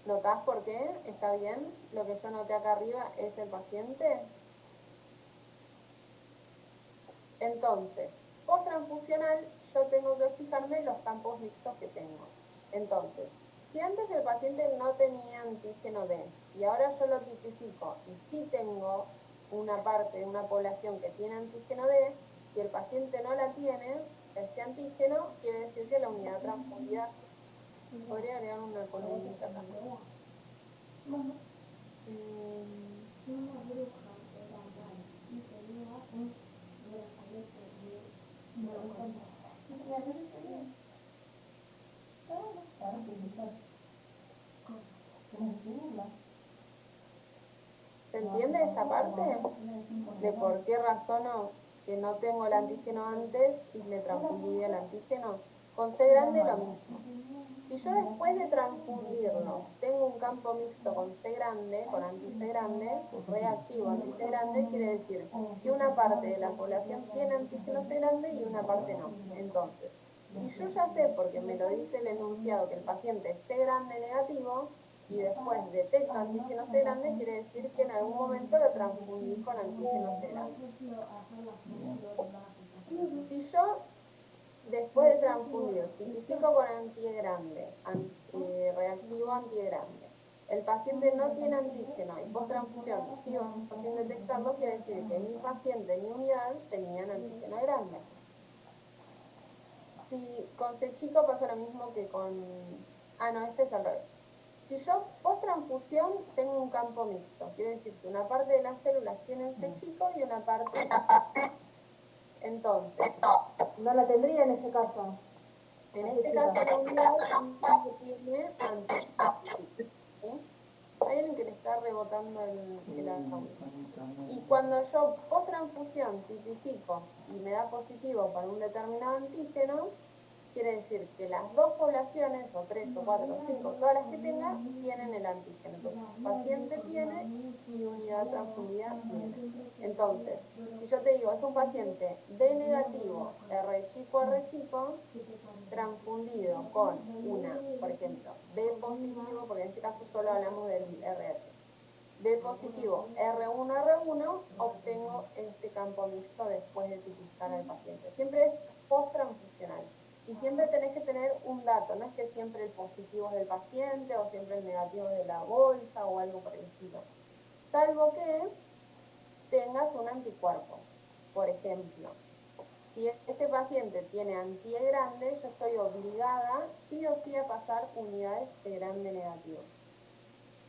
¿Notás por qué? ¿Está bien? Lo que yo noté acá arriba es el paciente. Entonces, post-transfusional, yo tengo que fijarme en los campos mixtos que tengo. Entonces, si antes el paciente no tenía antígeno D y ahora yo lo tipifico y sí tengo una parte de una población que tiene antígeno D, si el paciente no la tiene, ese antígeno quiere decir que la unidad transfundida podría agregar una columnita acá. ¿Se entiende esta parte? De por qué razono que no tengo el antígeno antes y le transfundí el antígeno. Con C grande lo mismo. Si yo después de transfundirlo tengo un campo mixto con C grande, con anti-C grande, reactivo anti-C grande, quiere decir que una parte de la población tiene antígeno C grande y una parte no. Entonces, si yo ya sé, porque me lo dice el enunciado, que el paciente es C grande negativo, y después detecto antígeno C grande, quiere decir que en algún momento lo transfundí con antígeno C grande. Si yo, después de transfundido, tipifico con anti grande, reactivo anti grande, el paciente no tiene antígeno y post-transfusión sigo sin detectarlo, quiere decir que ni paciente ni unidad tenían antígeno grande. Si con C chico pasa lo mismo que con... Ah, no, este es al revés. Si yo post-transfusión tengo un campo mixto, quiere decir que una parte de las células tienen C chico y una parte... Entonces... No la tendría en ese caso. En este caso la unidad no tiene antígeno, ¿sí? Hay alguien que le está rebotando el audio. Y cuando yo post-transfusión tipifico y me da positivo para un determinado antígeno, quiere decir que las dos poblaciones, o 3 o 4 o 5, todas las que tenga, tienen el antígeno. Entonces, paciente tiene y unidad transfundida tiene. Entonces, si yo te digo, es un paciente B negativo, R chico, transfundido con una, por ejemplo, B positivo, porque en este caso solo hablamos del RH. B positivo, R1, obtengo este campo mixto después de tipificar al paciente. Siempre es post-transfusional. Y siempre tenés que tener un dato, no es que siempre el positivo es del paciente o siempre el negativo es de la bolsa o algo por el estilo. Salvo que tengas un anticuerpo. Por ejemplo, si este paciente tiene anti-E grande, yo estoy obligada sí o sí a pasar unidades de grande negativo.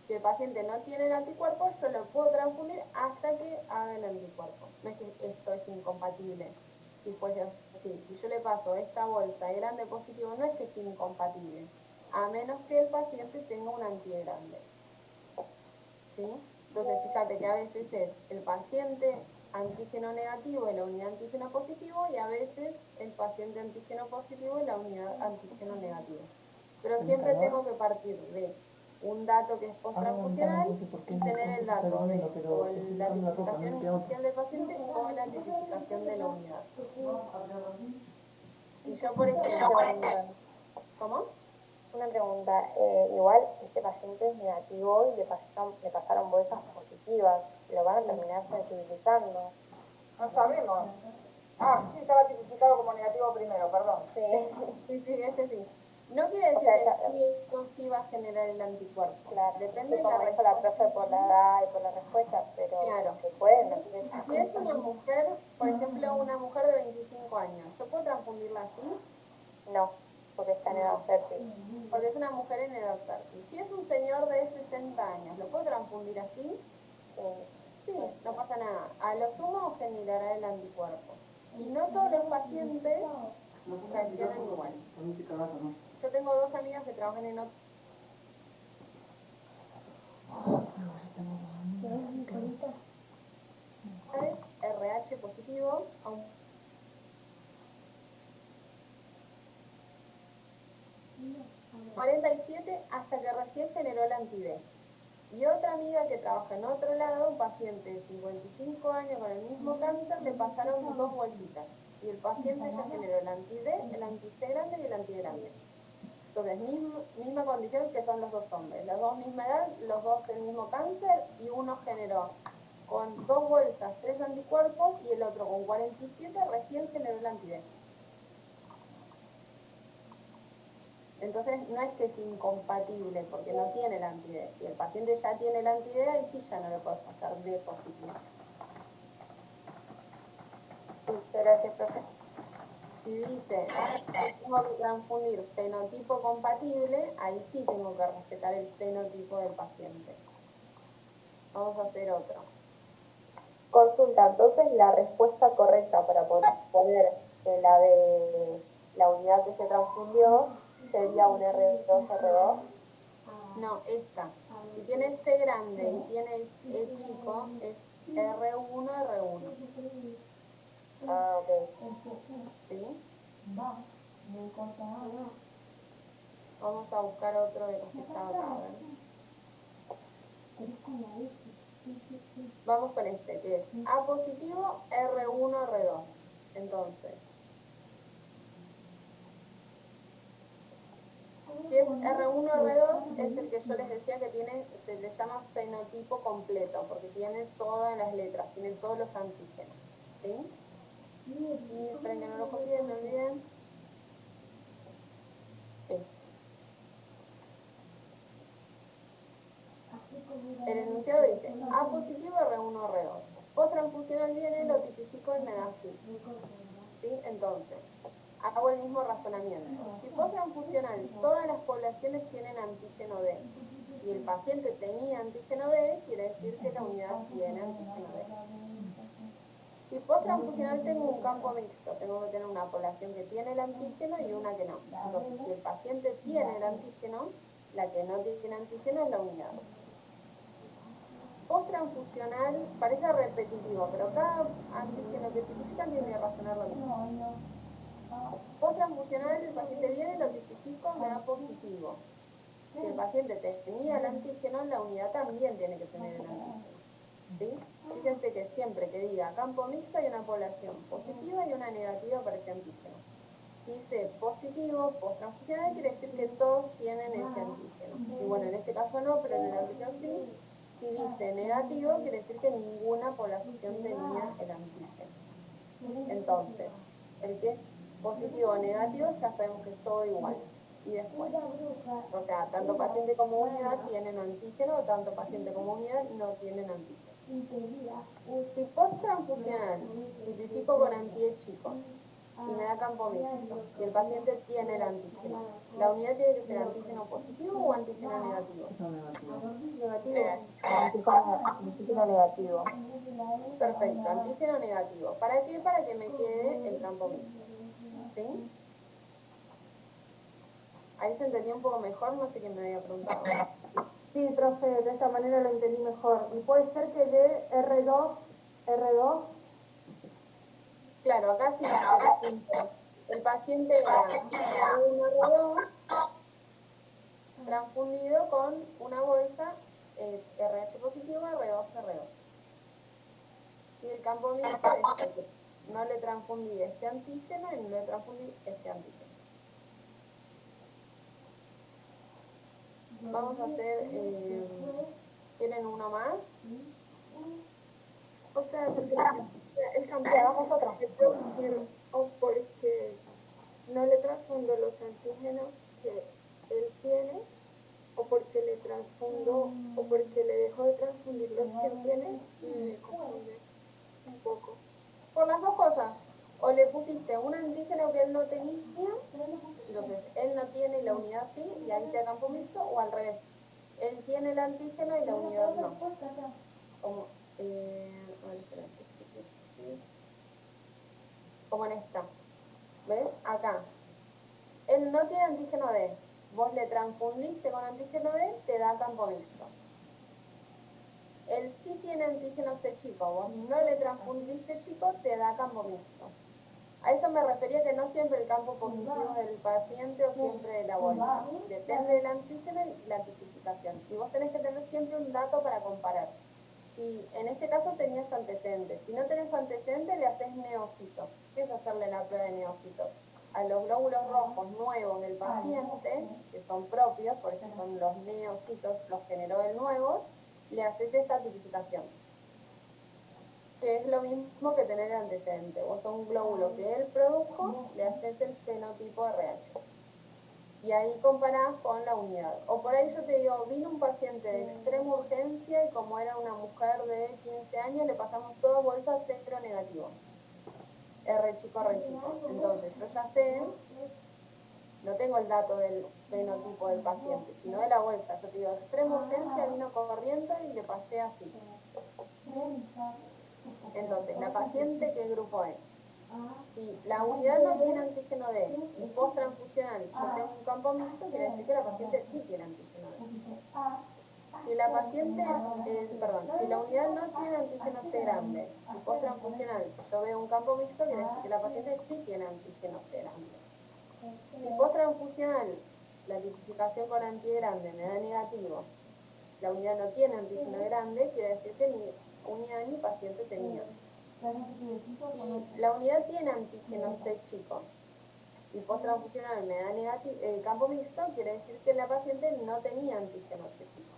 Si el paciente no tiene el anticuerpo, yo lo puedo transfundir hasta que haga el anticuerpo. No es que esto es incompatible. Si fuese así, si yo le paso esta bolsa de grande positivo, no es que es incompatible, a menos que el paciente tenga un anti-E grande. ¿Sí? Entonces, fíjate que a veces es el paciente antígeno negativo y la unidad antígeno positivo, y a veces el paciente antígeno positivo y la unidad antígeno negativo. Pero siempre tengo que partir de un dato que es post-transfusional y tener el dato de o la tipificación inicial del paciente o la tipificación de la unidad. Si yo, por ejemplo... ¿Cómo? Una pregunta, igual este paciente es negativo y le pasaron bolsas positivas, lo van a terminar sensibilizando. No sabemos. Ah, sí, estaba tipificado como negativo primero, perdón. Sí, Sí, este sí. No quiere decir que sí va a generar el anticuerpo. claro. Depende Sí, de la como dijo la respuesta. profe, por la edad y por la respuesta, pero Claro. se pueden hacer. Si es una mujer, por ejemplo, una mujer de 25 años, ¿yo puedo transfundirla así? No, porque está en edad fértil. Porque es una mujer en edad fértil. Si es un señor de 60 años, ¿lo puedo transfundir así? Sí. Sí, no pasa nada. A lo sumo generará el anticuerpo. Y no todos los pacientes reaccionan igual. Yo tengo dos amigas que trabajan en otro... RH positivo, 47 hasta que recién generó el anti-D. Y otra amiga que trabaja en otro lado, un paciente de 55 años con el mismo cáncer, le pasaron 2 bolsitas. Y el paciente ya generó el anti-D, el anti-C grande y el anti grande. Entonces, misma condición que son los dos hombres. Los dos misma edad, los dos el mismo cáncer, y uno generó con 2 bolsas 3 anticuerpos y el otro con 47 recién generó el anti-D. Entonces, no es que es incompatible porque no tiene el anti-D. Si el paciente ya tiene el anti-D, ahí sí ya no le puedes pasar D positivo. Listo, gracias, profe. Si dice que tengo que transfundir fenotipo compatible, ahí sí tengo que respetar el fenotipo del paciente. Vamos a hacer otro. Consulta, entonces la respuesta correcta para poner la de la unidad que se transfundió sería un R2, R2. No, esta. Si tiene C grande y tiene E chico, es R1, R1. Ah, ok. ¿Sí? Vamos a buscar otro de los que estaba acá. A ver. Vamos con este, que es A positivo, R1, R2. Entonces, si es R1, R2, es el que yo les decía que tiene, se le llama fenotipo completo, porque tiene todas las letras, tiene todos los antígenos. ¿Sí? Y esperen que no lo copien, me olviden. Este. El enunciado dice A positivo, R1, R2. Post-transfusional viene, lo tipifico y me da así. ¿Sí? Entonces, hago el mismo razonamiento. Si post-transfusional todas las poblaciones tienen antígeno D y el paciente tenía antígeno D, quiere decir que la unidad tiene antígeno D. Si post-transfusional tengo un campo mixto, tengo que tener una población que tiene el antígeno y una que no. Entonces, si el paciente tiene el antígeno, la que no tiene antígeno es la unidad. Post-transfusional parece repetitivo, pero cada antígeno que tipifican tiene que razonar lo mismo. Post-transfusional, el paciente viene, lo tipifico, me da positivo. Si el paciente tenía el antígeno, la unidad también tiene que tener el antígeno. ¿Sí? Fíjense que siempre que diga campo mixto hay una población positiva y una negativa para ese antígeno. Si dice positivo, post-transfusional, quiere decir que todos tienen ese antígeno. Y bueno, en este caso no, pero en el anterior sí. Si dice negativo, quiere decir que ninguna población tenía el antígeno. Entonces, el que es positivo o negativo ya sabemos que es todo igual. Y después, o sea, tanto paciente como unidad tienen antígeno, o tanto paciente como unidad no tienen antígeno. Si post-transfusional tipifico con anti-E chico y me da campo mixto y el paciente tiene el antígeno, ¿la unidad tiene que ser antígeno positivo o antígeno negativo? Antígeno negativo. Perfecto, antígeno negativo. ¿Para qué? Para que me quede el campo mixto. ¿Sí? Ahí se entendía un poco mejor, no sé quién me había preguntado. Sí, profe, de esta manera lo entendí mejor. Y puede ser que de R2 Claro, acá sí el paciente era R1, R2 transfundido con una bolsa RH positivo, R2, R2. Y el campo mixto es este. No le transfundí este antígeno y no le transfundí este antígeno. Vamos a hacer, ¿quieren uno más? O sea, el campo Hagamos otro. de producir o porque no le transfundo los antígenos que él tiene, o porque le transfundo, o porque le dejo de transfundir los que él tiene, me confunde un poco. Por las dos cosas. O le pusiste un antígeno que él no tenía, entonces él no tiene y la unidad sí, y ahí te da campo mixto, o al revés. Él tiene el antígeno y la unidad no. Como, a ver, espérate. Como en esta. ¿Ves? Acá. Él no tiene antígeno D. Vos le transfundiste con antígeno D, te da campo mixto. Él sí tiene antígeno C chico. Vos no le transfundís C chico, te da campo mixto. A eso me refería que no siempre el campo positivo es del paciente o siempre de la bolsa. Depende del antígeno y la tipificación. Y vos tenés que tener siempre un dato para comparar. Si en este caso tenías antecedentes, si no tenés antecedentes le haces neocitos. ¿Qué es hacerle la prueba de neocitos? A los glóbulos rojos nuevos del paciente, que son propios, por eso son los neocitos, los generó él nuevos, le haces esta tipificación. Que es lo mismo que tener el antecedente. Vos a un glóbulo que él produjo, le haces el fenotipo RH. Y ahí comparás con la unidad. O por ahí yo te digo, vino un paciente de extrema urgencia y como era una mujer de 15 años, le pasamos toda bolsa cero negativo. R chico, R chico. Entonces yo ya sé, no tengo el dato del fenotipo del paciente, sino de la bolsa. Yo te digo, extrema urgencia, vino corriendo y le pasé así. Entonces, ¿la paciente qué grupo es? Si la unidad no tiene antígeno D y post-transfusional yo tengo un campo mixto, quiere decir que la paciente sí tiene antígeno D. Si la paciente, si la unidad no tiene antígeno C grande y post-transfusional yo veo un campo mixto, quiere decir que la paciente sí tiene antígeno C grande. Si post-transfusional la tipificación con anti grande me da negativo, la unidad no tiene antígeno grande, quiere decir que ni unidad ni paciente tenía. Si la unidad tiene antígeno C chico y post-transfusional me da campo mixto, quiere decir que la paciente no tenía antígeno C chico.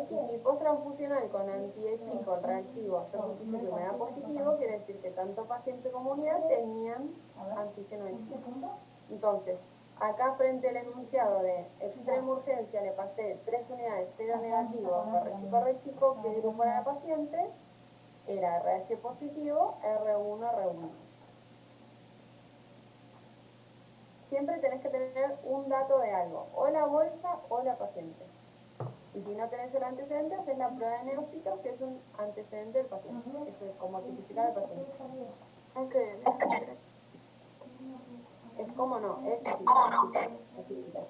Y si post-transfusional con anti-E chico reactivo yo tipifico y me da positivo, quiere decir que tanto paciente como unidad tenían antígeno E chico. Entonces, acá frente al enunciado de extrema urgencia le pasé 3 unidades, 0 negativo, R chico, ¿qué grupo era la paciente? Era RH positivo, R1, R1. Siempre tenés que tener un dato de algo, o la bolsa o la paciente. Y si no tenés el antecedente, haces la prueba de neocitos, que es un antecedente del paciente. Eso es como tipificar al paciente. Ok, Es como no, es tipificar.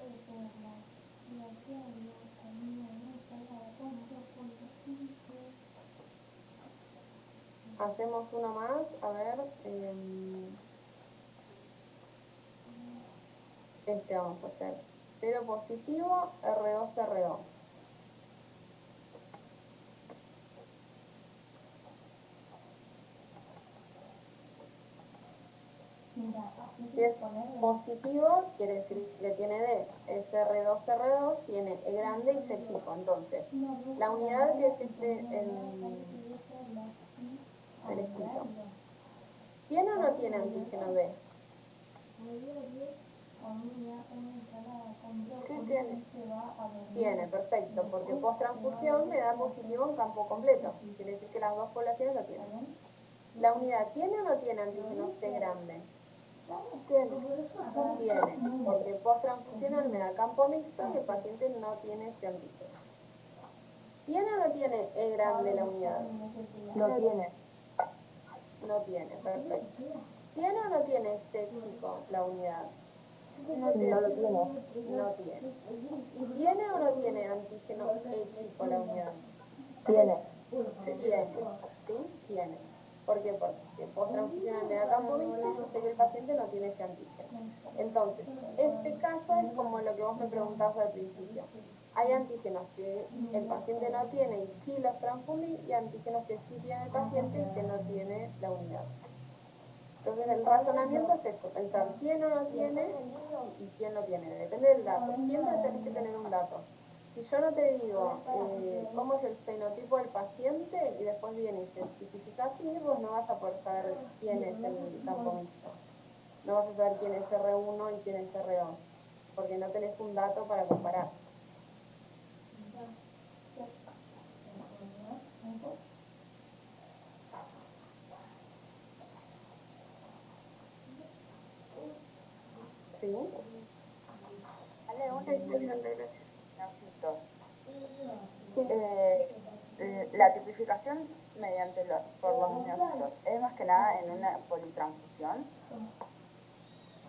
Hacemos uno más, a ver. Este vamos a hacer. 0 positivo, R2, R2. Si es positivo, quiere decir que tiene D. Es R2, R2, tiene E grande y C chico. Entonces, la unidad que es celestito, ¿tiene o no tiene antígeno D? sí tiene. Tiene, perfecto, porque post-transfusión me da positivo en campo completo. Quiere decir que las dos poblaciones lo tienen. ¿La unidad tiene o no tiene antígeno C grande? Tiene. Tiene, porque post-transfusional me da campo mixto y el paciente no tiene ese antígeno. ¿Tiene o no tiene E grande la unidad? No tiene. No tiene, perfecto. ¿Tiene o no tiene C chico la unidad? No tiene. No lo tiene. No tiene. ¿Y tiene o no tiene antígeno E chico la unidad? Tiene. Tiene, ¿sí? Tiene. ¿Por qué? Porque post-transfusional me da campo mixto y yo sé que el paciente no tiene ese antígeno. Entonces, este caso es como lo que vos me preguntabas al principio. Hay antígenos que el paciente no tiene y sí los transfundí, y antígenos que sí tiene el paciente y que no tiene la unidad. Entonces el razonamiento es esto, pensar quién o no tiene y quién lo tiene, depende del dato. Siempre tenés que tener un dato. Si yo no te digo cómo es el fenotipo del paciente y después viene y se tipifica así, vos no vas a poder saber quién es el campo mixto. No vas a saber quién es R1 y quién es R2, porque no tenés un dato para comparar. ¿Sí? Vale, una Gracias. Neocitos. Sí. La tipificación por los neocitos es más que nada en una politransfusión.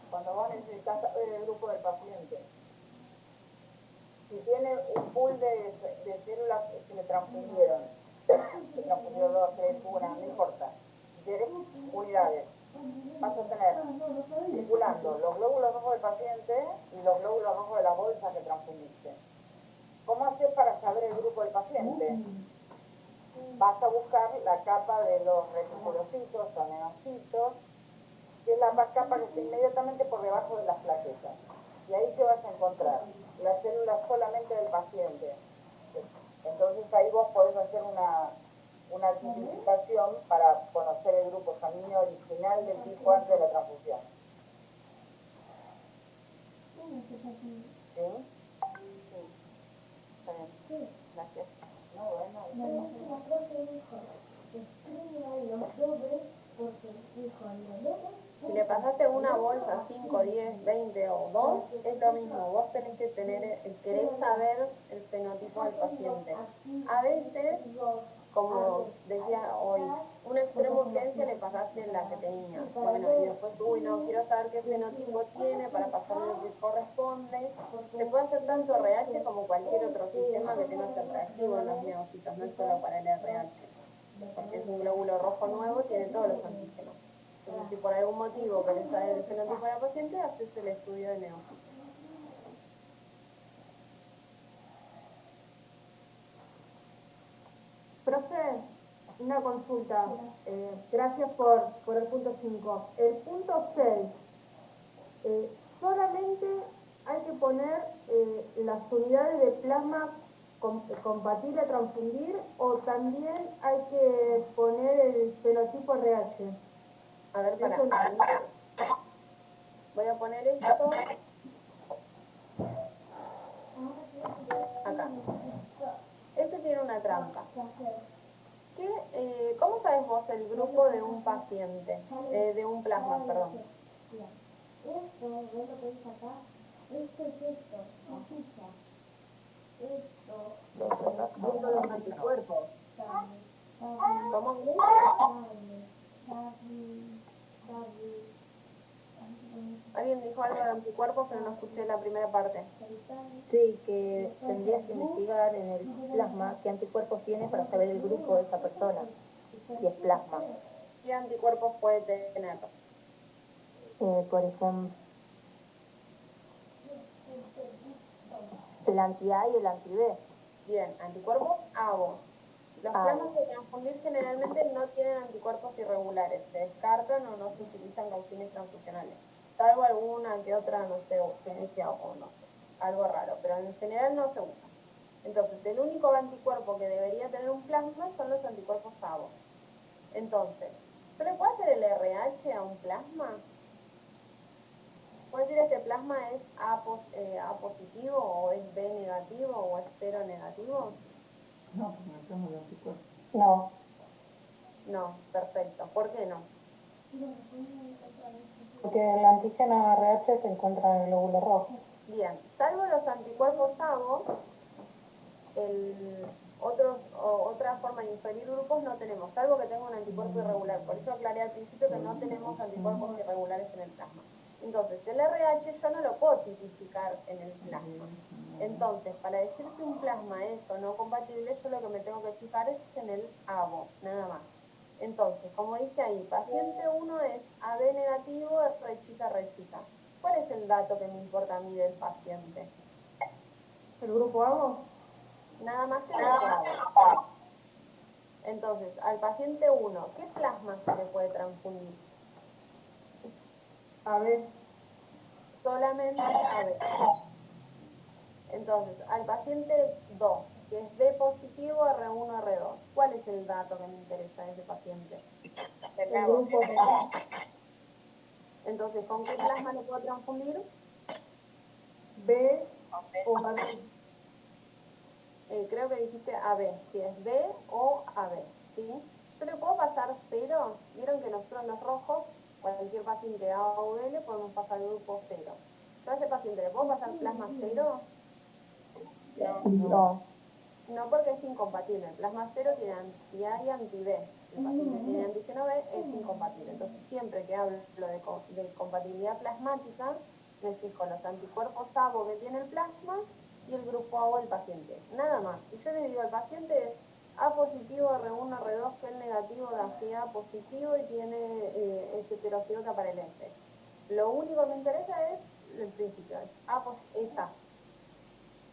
Cuando vos necesitas saber el grupo del paciente, si tiene un pool de células que se le transfundieron, se transfundió 2, 3, 1, no importa. Si tienes unidades, vas a tener circulando los glóbulos rojos del paciente y los glóbulos rojos de la bolsa que transfundiste. ¿Cómo hacer para saber el grupo del paciente? Vas a buscar la capa de los reticulocitos o neocitos, que es la capa que está inmediatamente por debajo de las plaquetas. Y ahí que vas a encontrar las células solamente del paciente. Entonces ahí vos podés hacer una tipificación para conocer el grupo sanguíneo original del tipo antes de la transfusión. ¿Sí? Sí, está bien. Gracias. No, bueno, La profe dijo que escriban los nombres porque dijo Si le pasaste una bolsa 5, 10, 20 o 2, es lo mismo. Vos tenés que querer saber el fenotipo del paciente. A veces, como decía hoy, una extrema urgencia le pasaste la que tenía. Bueno, y después, no, quiero saber qué fenotipo tiene para pasarle lo que corresponde. Se puede hacer tanto RH como cualquier otro sistema que tenga ser reactivo en los neocitos, no es solo para el RH. Porque es un glóbulo rojo nuevo, tiene todos los antígenos. Entonces, si por algún motivo querés saber el fenotipo de la paciente, haces el estudio de neocitos. Profe, una consulta. Gracias por el punto 5. El punto 6. Solamente hay que poner las unidades de plasma compatible a transfundir, o también hay que poner el fenotipo RH. A ver, voy a poner esto acá. Este tiene una trampa. ¿Cómo sabes vos el grupo de un paciente? De un plasma, perdón. Esto, ¿ves lo que dice acá? Esto es esto, la silla. Esto, Los anticuerpos. ¿Cómo? Alguien dijo algo de anticuerpos, pero no escuché la primera parte. Sí, que tendrías que investigar en el plasma qué anticuerpos tiene para saber el grupo de esa persona, si es plasma. ¿Qué anticuerpos puede tener? Por ejemplo, el anti-A y el anti-B. Bien, anticuerpos ABO. Los plasmas de transfundir generalmente no tienen anticuerpos irregulares, se descartan o no se utilizan con fines transfusionales, salvo alguna que otra, no sé, urgencia o no sé, algo raro, pero en general no se usa. Entonces, el único anticuerpo que debería tener un plasma son los anticuerpos ABO. Entonces, ¿yo le puedo hacer el RH a un plasma? ¿Puedo decir este plasma es A positivo o es B negativo o es 0 negativo? No, porque no tenemos el anticuerpo. No. No, perfecto. ¿Por qué no? Porque el antígeno RH se encuentra en el glóbulo rojo. Bien, salvo los anticuerpos ABO, otra forma de inferir grupos no tenemos, salvo que tenga un anticuerpo irregular. Por eso aclaré al principio que no tenemos anticuerpos irregulares en el plasma. Entonces, el RH yo no lo puedo tipificar en el plasma. Entonces, para decir si un plasma es o no compatible, yo lo que me tengo que fijar es en el ABO, nada más. Entonces, como dice ahí, paciente 1 es AB negativo, R chica, R chica. ¿Cuál es el dato que me importa a mí del paciente? ¿El grupo ABO? Nada más que el grupo ABO. Entonces, al paciente 1, ¿qué plasma se le puede transfundir? AB. Solamente AB. Entonces, al paciente 2, que es B positivo, R1, R2, ¿cuál es el dato que me interesa de ese paciente? El grupo Entonces, ¿con qué plasma lo puedo transfundir? B o AB. Creo que dijiste AB, si es B o AB, ¿sí? Yo le puedo pasar 0, vieron que nosotros los rojos, cualquier paciente A o B le podemos pasar el grupo 0. Yo a ese paciente le puedo pasar plasma 0, No. no porque es incompatible. El plasma 0 tiene anti-A y anti-B. El paciente tiene antígeno B, es incompatible. Entonces, siempre que hablo de compatibilidad plasmática, me fijo los anticuerpos ABO que tiene el plasma y el grupo ABO del paciente. Nada más. Si yo le digo al paciente es A positivo, R1, R2, que el negativo da FA positivo y tiene es heterocigota para el S. Lo único que me interesa es el principio, es A.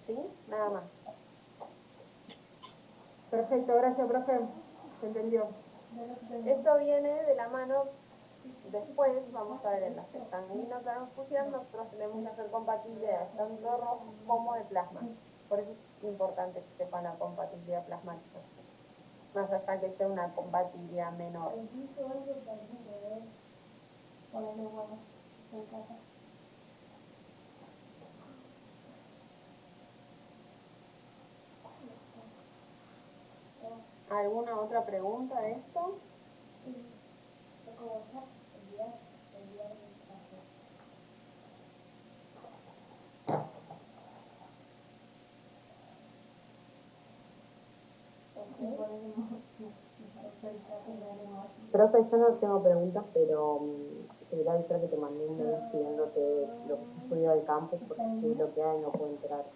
¿Sí? Nada más. Perfecto, gracias, profe. Se entendió. Esto viene de la mano, después vamos a ver en la sanguinotransfusión, nosotros tenemos que hacer compatibilidades tanto rojo como de plasma. Por eso es importante que sepan la compatibilidad plasmática, más allá que sea una compatibilidad menor. ¿Alguna otra pregunta de esto? Profe, yo no tengo preguntas, pero te quería avisar que te mandé un mail pidiéndote lo que se estudia del campus porque estoy bloqueada y no puedo entrar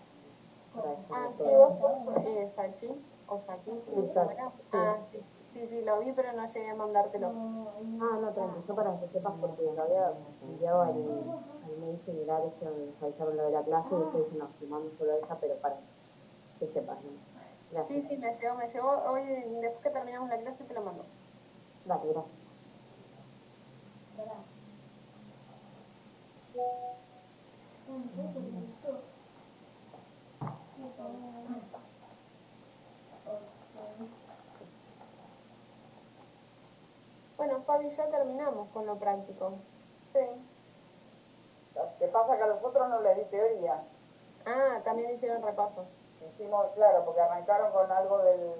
para eso. Ah, sí, vos sos Sachi, o Saki, Sí, ¿cómo claro. era? Sí. Ah, sí, sí, lo vi, pero no llegué a mandártelo. Ah, no, tranqui, yo para que sepas porque lo había enviado al mail general este donde nos avisaron lo de la clase y después dije, no, te mando solo esa, pero para que sepas, ¿no? Gracias. Sí, me llegó. Hoy, después que terminamos la clase, te lo mando. Dale, gracias. Bueno, Fabi, ya terminamos con lo práctico. Sí. Lo que pasa es que a los otros no les di teoría. Ah, también hicieron repaso. Hicimos, claro, porque arrancaron con algo de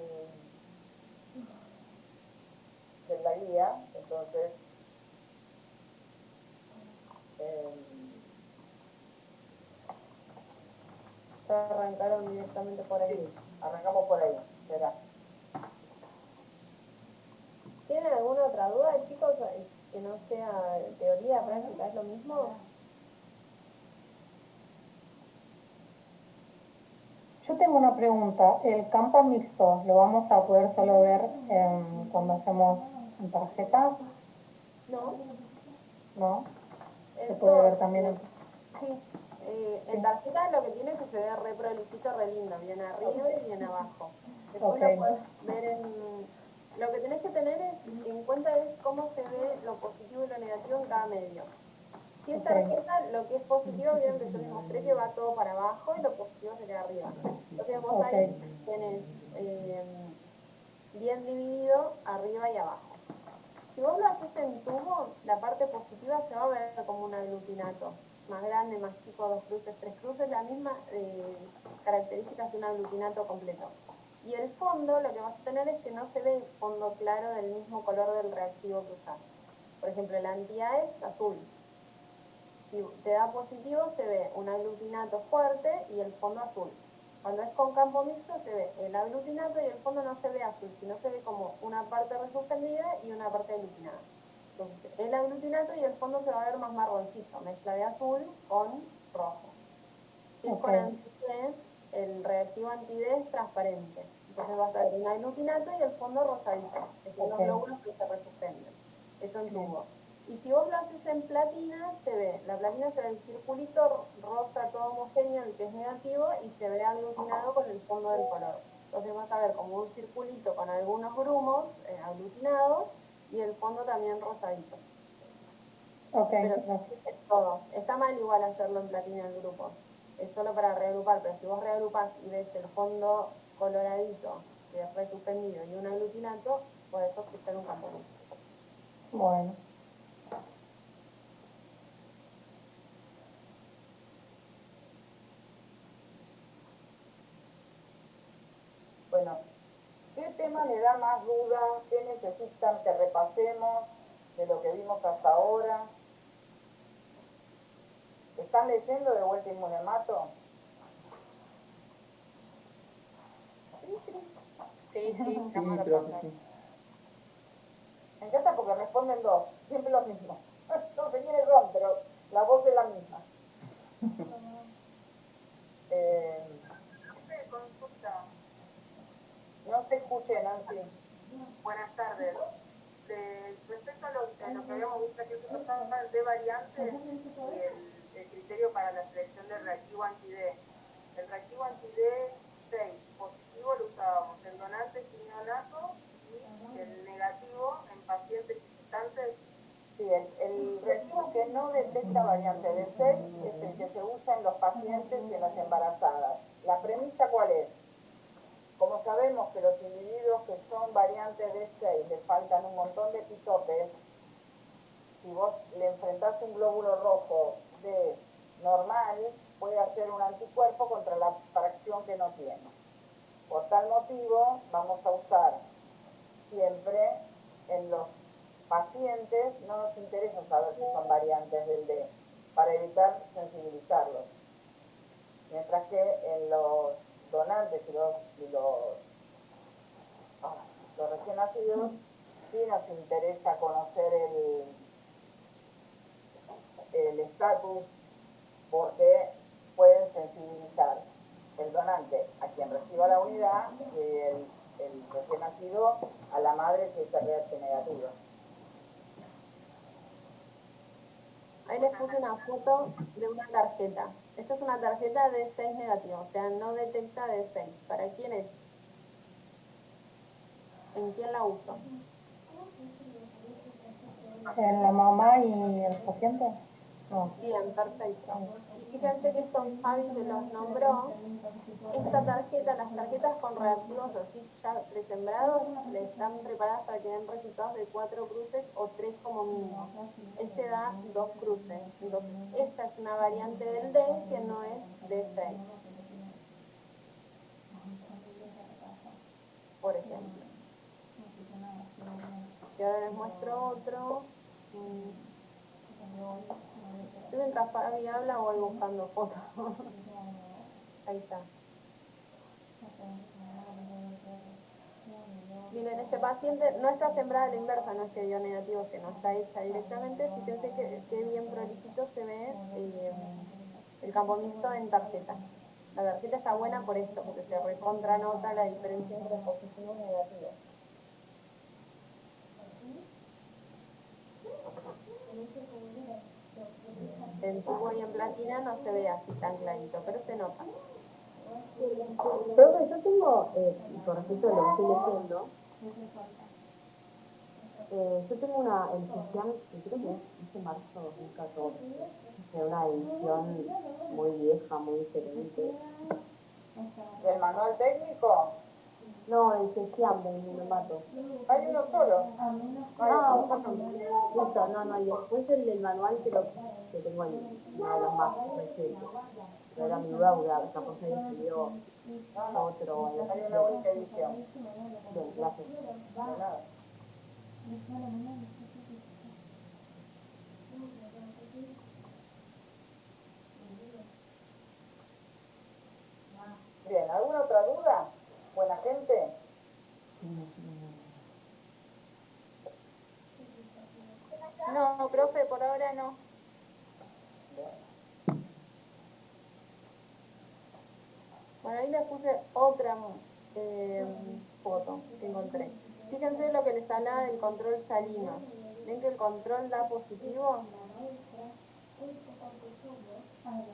la guía, entonces Ya arrancaron directamente por ahí. sí, arrancamos por ahí. Espera. ¿Tienen alguna otra duda, chicos? Que no sea teoría, práctica, ¿es lo mismo? Yo tengo una pregunta. ¿El campo mixto lo vamos a poder solo ver cuando hacemos en tarjeta? No. ¿No? Se puede ver también en... Sí. En tarjeta lo que tiene es que se ve re prolijito, re lindo, bien arriba y bien abajo. Después lo puedes ver en... Lo que tenés que tener en cuenta es cómo se ve lo positivo y lo negativo en cada medio. Si es tarjeta, lo que es positivo, vieron que yo les mostré que va todo para abajo y lo positivo se queda arriba. Entonces vos ahí tenés bien dividido arriba y abajo. Si vos lo haces en tubo, la parte positiva se va a ver como un aglutinato. Más grande, más chico, 2 cruces, 3 cruces, la misma características de un aglutinato completo. Y el fondo, lo que vas a tener es que no se ve el fondo claro del mismo color del reactivo que usás. Por ejemplo, el anti-A es azul. Si te da positivo, se ve un aglutinato fuerte y el fondo azul. Cuando es con campo mixto, se ve el aglutinato y el fondo no se ve azul, sino se ve como una parte resuspendida y una parte aglutinada. Entonces, el aglutinato y el fondo se va a ver más marroncito, mezcla de azul con rojo. Si es con anti-D, el reactivo anti-D es transparente. Entonces vas a ver un aglutinato y el fondo rosadito, que son los glóbulos que se resuspenden. Eso en tubo. Y si vos lo haces en platina, la platina se ve el circulito rosa todo homogéneo, el que es negativo, y se ve aglutinado con el fondo del color. Entonces vas a ver como un circulito con algunos grumos aglutinados y el fondo también rosadito. Pero todos. Está mal igual hacerlo en platina el grupo. Es solo para reagrupar, pero si vos reagrupas y ves el fondo coloradito, que es resuspendido, y un aglutinato, podés sospechar un campo mixto. Bueno. Bueno, ¿qué tema le da más duda? ¿Qué necesitan que repasemos de lo que vimos hasta ahora? ¿Están leyendo de vuelta Inmunemato? Sí, Sí, profe, sí. Me encanta porque responden dos, siempre los mismos. No sé quiénes son, pero la voz es la misma. Consulta. No te escuché, Nancy. Buenas tardes. Respecto a lo que habíamos visto aquí, de variantes y el criterio para la selección del reactivo anti-D. El reactivo anti-D 6 positivo lo usábamos en donantes y neonatos y el negativo en pacientes visitantes. Sí, el reactivo que no detecta variante de 6 es el que se usa en los pacientes y en las embarazadas. ¿La premisa cuál es? Como sabemos que los individuos que son variantes de 6 le faltan un montón de epitopes, si vos le enfrentás un glóbulo rojo de normal, puede hacer un anticuerpo contra la fracción que no tiene. Por tal motivo, vamos a usar siempre en los pacientes, no nos interesa saber si son variantes del D, para evitar sensibilizarlos. Mientras que en los donantes y los recién nacidos, sí nos interesa conocer el estatus porque pueden sensibilizar el donante a quien reciba la unidad y el recién nacido a la madre si es RH negativa. Ahí les puse una foto de una tarjeta. Esta es una tarjeta de 6 negativo, o sea, no detecta de 6. ¿Para quién es? ¿En quién la uso? ¿En la mamá y el paciente? No. Bien, perfecto. Y fíjense que estos Fabi se los nombró. Esta tarjeta, las tarjetas con reactivos así ya presembrados, le están preparadas para que den resultados de 4 cruces o 3 como mínimo. Este da 2 cruces. Entonces, esta es una variante del D que no es D6. Por ejemplo. Y ahora les muestro otro. Yo mientras Fabi habla voy buscando fotos. Ahí está. Miren, este paciente no está sembrada a la inversa, no es que dio negativo, que no está hecha directamente. Fíjense que bien prolijito se ve el campo mixto en tarjeta. La tarjeta está buena por esto, porque se recontranota la diferencia entre positivo y negativo. En tubo y en platina no se ve así tan clarito, pero se nota. Profe, yo tengo, con respecto a lo que estoy leyendo, yo tengo una edición, que creo que es de marzo 2014, de una edición muy vieja, muy diferente. ¿Del manual técnico? No, el CESIAM del Inmunemato. Hay uno solo. Bueno, listo, no, y después el del manual creo que tengo uno de los más recientes. Pero era mi duda porque capaz que escribió otro. Hay una única edición. Bien, gracias. De nada. Bien, ¿alguna otra duda? Buena gente. No, profe, por ahora no. Bueno, ahí les puse otra foto que encontré. Fíjense lo que les hablaba del control salino. ¿Ven que el control da positivo?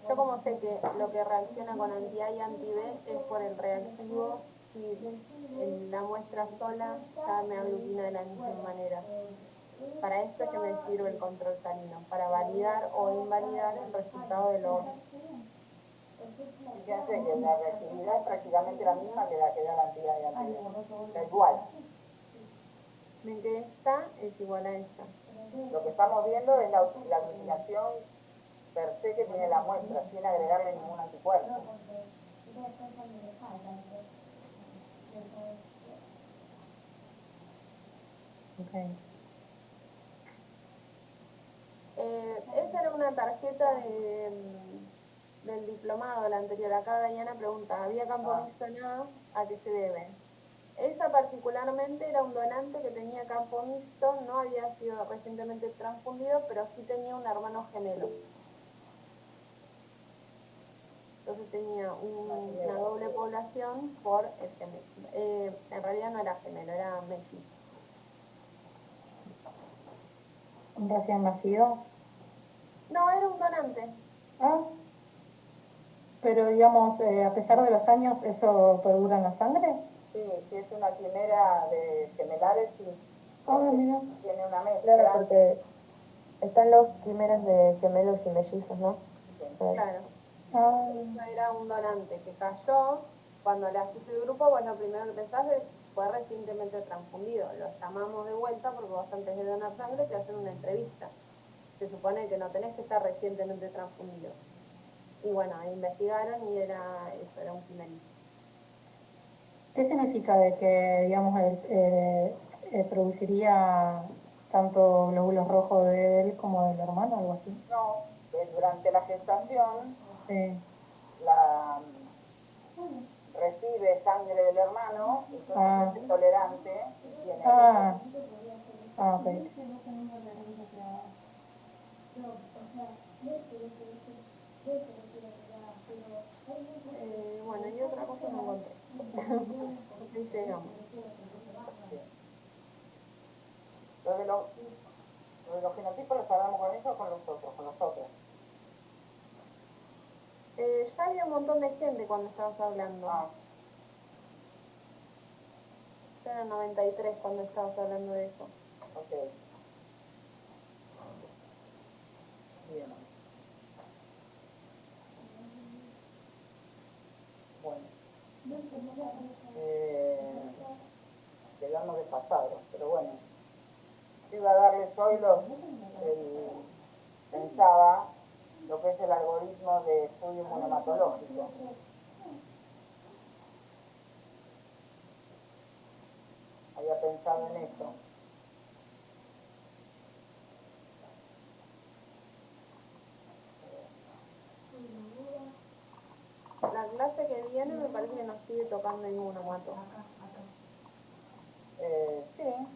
Yo como sé que lo que reacciona con anti-A y anti-B es por el reactivo, si en la muestra sola ya me aglutina de la misma manera. Para esto es que me sirve el control salino, para validar o invalidar el resultado de lo otro. Fíjense que la reactividad es prácticamente la misma que la que da la anti-A y anti-B. Da igual. Ven que esta es igual a esta. Lo que estamos viendo es la aglutinación per se que tiene la muestra, sin agregarle ningún anticuerpo. Okay. Esa era una tarjeta del diplomado, la anterior. Acá Diana pregunta, ¿había campo mixto en A? ¿A qué se debe? Esa particularmente era un donante que tenía campo mixto, no había sido recientemente transfundido, pero sí tenía un hermano gemelo. Entonces tenía una doble población por el gemelo. En realidad no era gemelo, era mellizo. ¿Un recién nacido? No, era un donante. Ah, pero digamos, a pesar de los años, ¿eso perdura en la sangre? Sí, si es una quimera de gemelares, sí. Mira. Tiene una mezcla. Claro, porque están los quimeras de gemelos y mellizos, ¿no? Sí. Claro. Eso era un donante que cayó. Cuando le haces el grupo, vos lo primero que pensás es, fue recientemente transfundido. Lo llamamos de vuelta porque vos antes de donar sangre te hacen una entrevista. Se supone que no tenés que estar recientemente transfundido. Y bueno, investigaron y era eso, era un quimerizo. ¿Qué significa de que, digamos, produciría tanto glóbulos rojos de él como del hermano, algo así? No, durante la gestación, sí. Recibe sangre del hermano, entonces es tolerante y tiene... Ok. Bueno, y otra cosa no encontré. Ahí llegamos. Sí. Lo de los genotipos los hablamos con ellos o con los otros, con los otros. Ya había un montón de gente cuando estabas hablando. Ya era 93 cuando estabas hablando de eso. Ok. Bien. Bueno. Quedamos desfasados, pero bueno. Yo iba a darles hoy pensaba lo que es el algoritmo de estudio inmunohematológico. Había pensado en eso. La clase que viene me parece que nos sigue tocando inmunomato. Sí.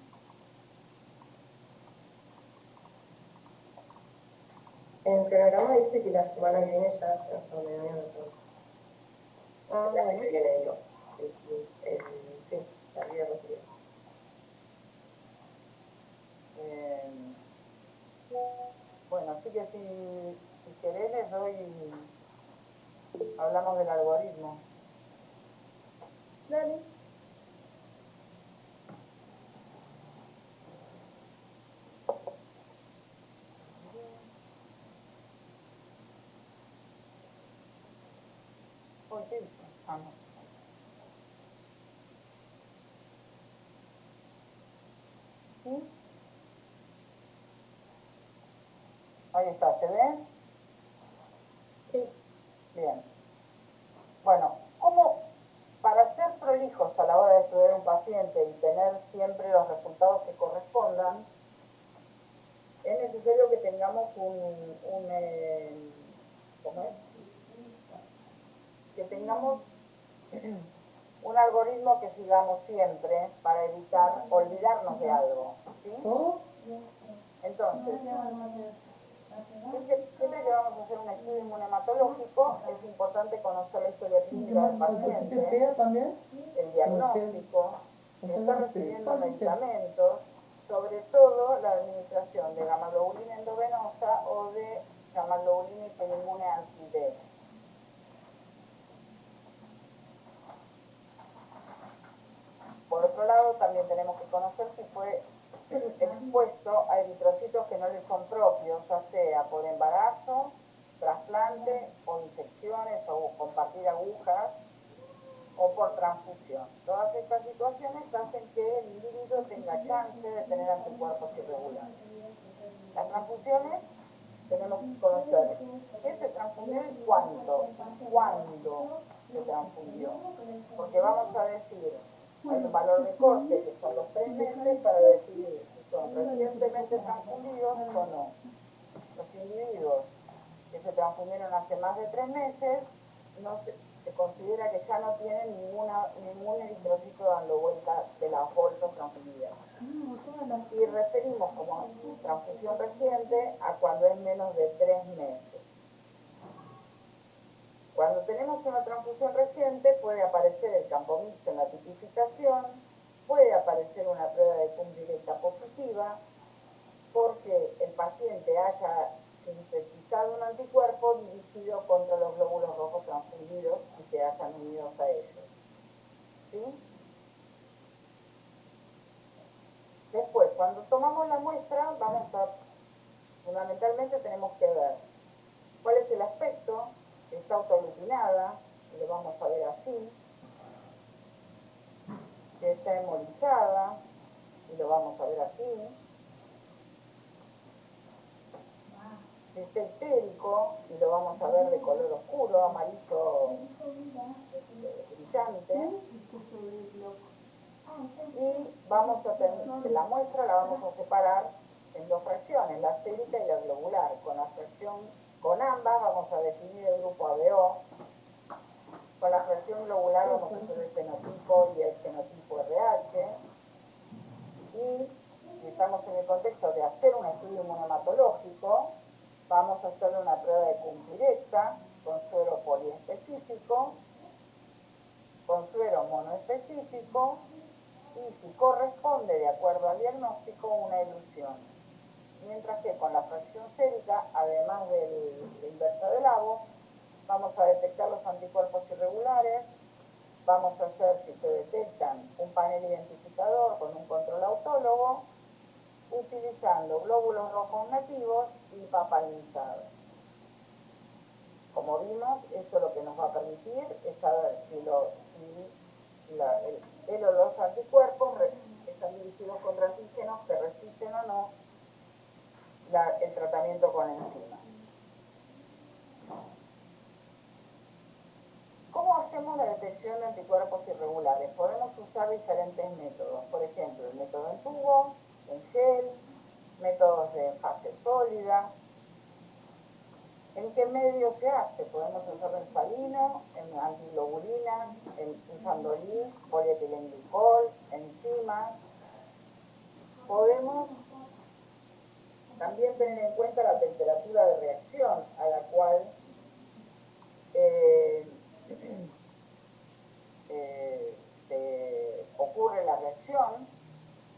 En el programa dice que la semana que viene ya es enfermedad neonatal. La clase que viene, digo. El 15, sí, la viernes sería. Bueno, así que si querés les doy... Hablamos del algoritmo. Dale. ¿Qué hice? No. ¿Sí? Ahí está, ¿se ve? Sí. Bien. Bueno, para ser prolijos a la hora de estudiar un paciente y tener siempre los resultados que correspondan, es necesario que tengamos ¿cómo es? Que tengamos un algoritmo que sigamos siempre para evitar olvidarnos de algo, ¿sí? Entonces, siempre que vamos a hacer un estudio inmunohematológico, es importante conocer la historia clínica del paciente, el diagnóstico, si está recibiendo medicamentos, sobre todo la administración de gammaglobuline endovenosa o de gammaglobuline hiperinmune anti-D. Por otro lado, también tenemos que conocer si fue expuesto a eritrocitos que no le son propios, ya sea por embarazo, trasplante o inyecciones o compartir agujas o por transfusión. Todas estas situaciones hacen que el individuo tenga chance de tener anticuerpos irregulares. Las transfusiones tenemos que conocer qué se transfundió y cuánto se transfundió. Porque vamos a decir, hay un valor de corte que son los 3 meses para definir si son recientemente transfundidos o no. Los individuos que se transfundieron hace más de 3 meses se considera que ya no tienen ningún eritrocito dando vuelta de las bolsas transfundidas. Y referimos como transfusión reciente a cuando es menos de 3 meses. Cuando tenemos una transfusión reciente puede aparecer el campo mixto en la tipificación, puede aparecer una prueba de cum directa positiva, porque el paciente haya sintetizado un anticuerpo dirigido contra los glóbulos rojos transfundidos y se hayan unido a ellos. ¿Sí? Después, cuando tomamos la muestra, fundamentalmente tenemos que ver cuál es el aspecto, si está autoaglutinada, lo vamos a ver así, si está hemolizada, y lo vamos a ver así, si está histérico, y lo vamos a ver de color oscuro, amarillo brillante, y la muestra la vamos a separar en 2 fracciones, la sérica y la globular. Con ambas vamos a definir el grupo ABO, con la fracción globular vamos a hacer el fenotipo y el genotipo RH, y si estamos en el contexto de hacer un estudio inmunohematológico, vamos a hacerle una prueba de cum directa con suero poliespecífico, con suero monoespecífico y, si corresponde de acuerdo al diagnóstico, una elusión. Mientras que con la fracción sérica, además de la inversa del ABO, vamos a detectar los anticuerpos irregulares, vamos a hacer, si se detectan, un panel identificador con un control autólogo, utilizando glóbulos rojos nativos y papalmizado. Como vimos, esto lo que nos va a permitir es saber si los anticuerpos están dirigidos contra antígenos que resisten o no el tratamiento con enzimas. ¿Cómo hacemos la detección de anticuerpos irregulares? Podemos usar diferentes métodos, por ejemplo, el método en tubo, en gel, métodos de fase sólida. ¿En qué medio se hace? Podemos hacerlo en salino, en antiglobulina, usando LIS, polietilenglicol, enzimas. Podemos también tener en cuenta la temperatura de reacción a la cual se ocurre la reacción.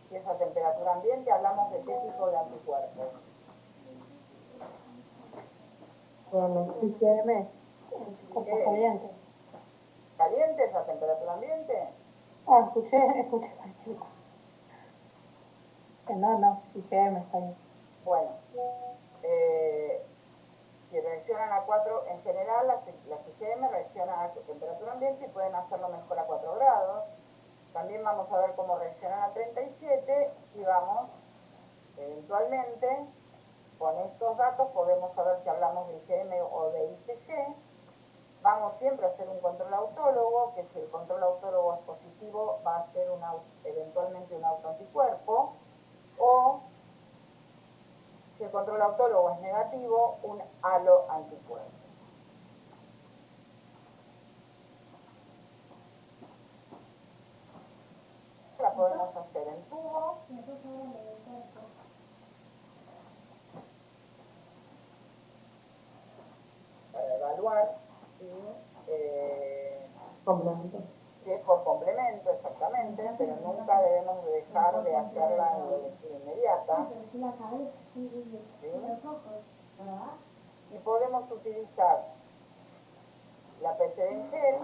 Si es a temperatura ambiente, hablamos de qué tipo de anticuerpos. IgM, cosas calientes. ¿Calientes a temperatura ambiente? Escuché la chica. No, IgM está bien. Bueno, si reaccionan a 4, en general las IgM reaccionan a temperatura ambiente y pueden hacerlo mejor a 4 grados. También vamos a ver cómo reaccionan a 37 y vamos, eventualmente, con estos datos podemos saber si hablamos de IgM o de IgG. Vamos siempre a hacer un control autólogo, que si el control autólogo es positivo va a ser eventualmente un autoanticuerpo, o si el control autólogo es negativo, un haloanticuerpo. La podemos hacer en tubo. Para evaluar si Si es por complemento, exactamente, pero nunca debemos de dejar de hacerla en la lectura inmediata. ¿Sí? Y podemos utilizar la PC en gel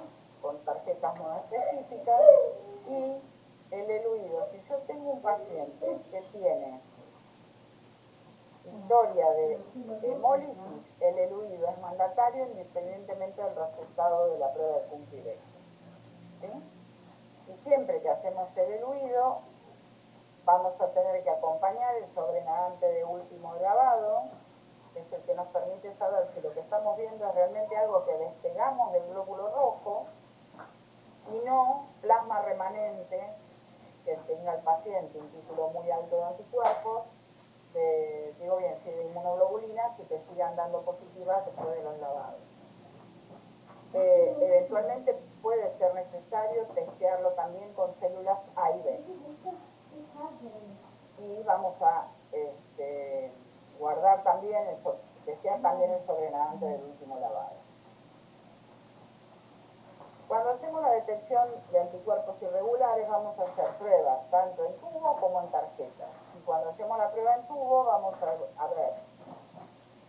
con tarjetas muy específicas y el eluido. Si yo tengo un paciente que tiene historia de hemólisis, el eluido es mandatario independientemente del resultado de la prueba de Punch-Direct. ¿Sí? Y siempre que hacemos el eluido, vamos a tener que acompañar el sobrenadante de último grabado, que es el que nos permite saber si lo que estamos viendo es realmente algo que despegamos del glóbulo rojo y no plasma remanente que tenga el paciente un título muy alto de anticuerpos, digo bien, si de inmunoglobulinas y que sigan dando positivas después de los lavados. Eventualmente puede ser necesario testearlo también con células A y B. Y vamos a guardar también, testear también el sobrenadante del último lavado. Cuando hacemos la detección de anticuerpos irregulares, vamos a hacer pruebas tanto en tubo como en tarjetas. Y cuando hacemos la prueba en tubo, vamos a ver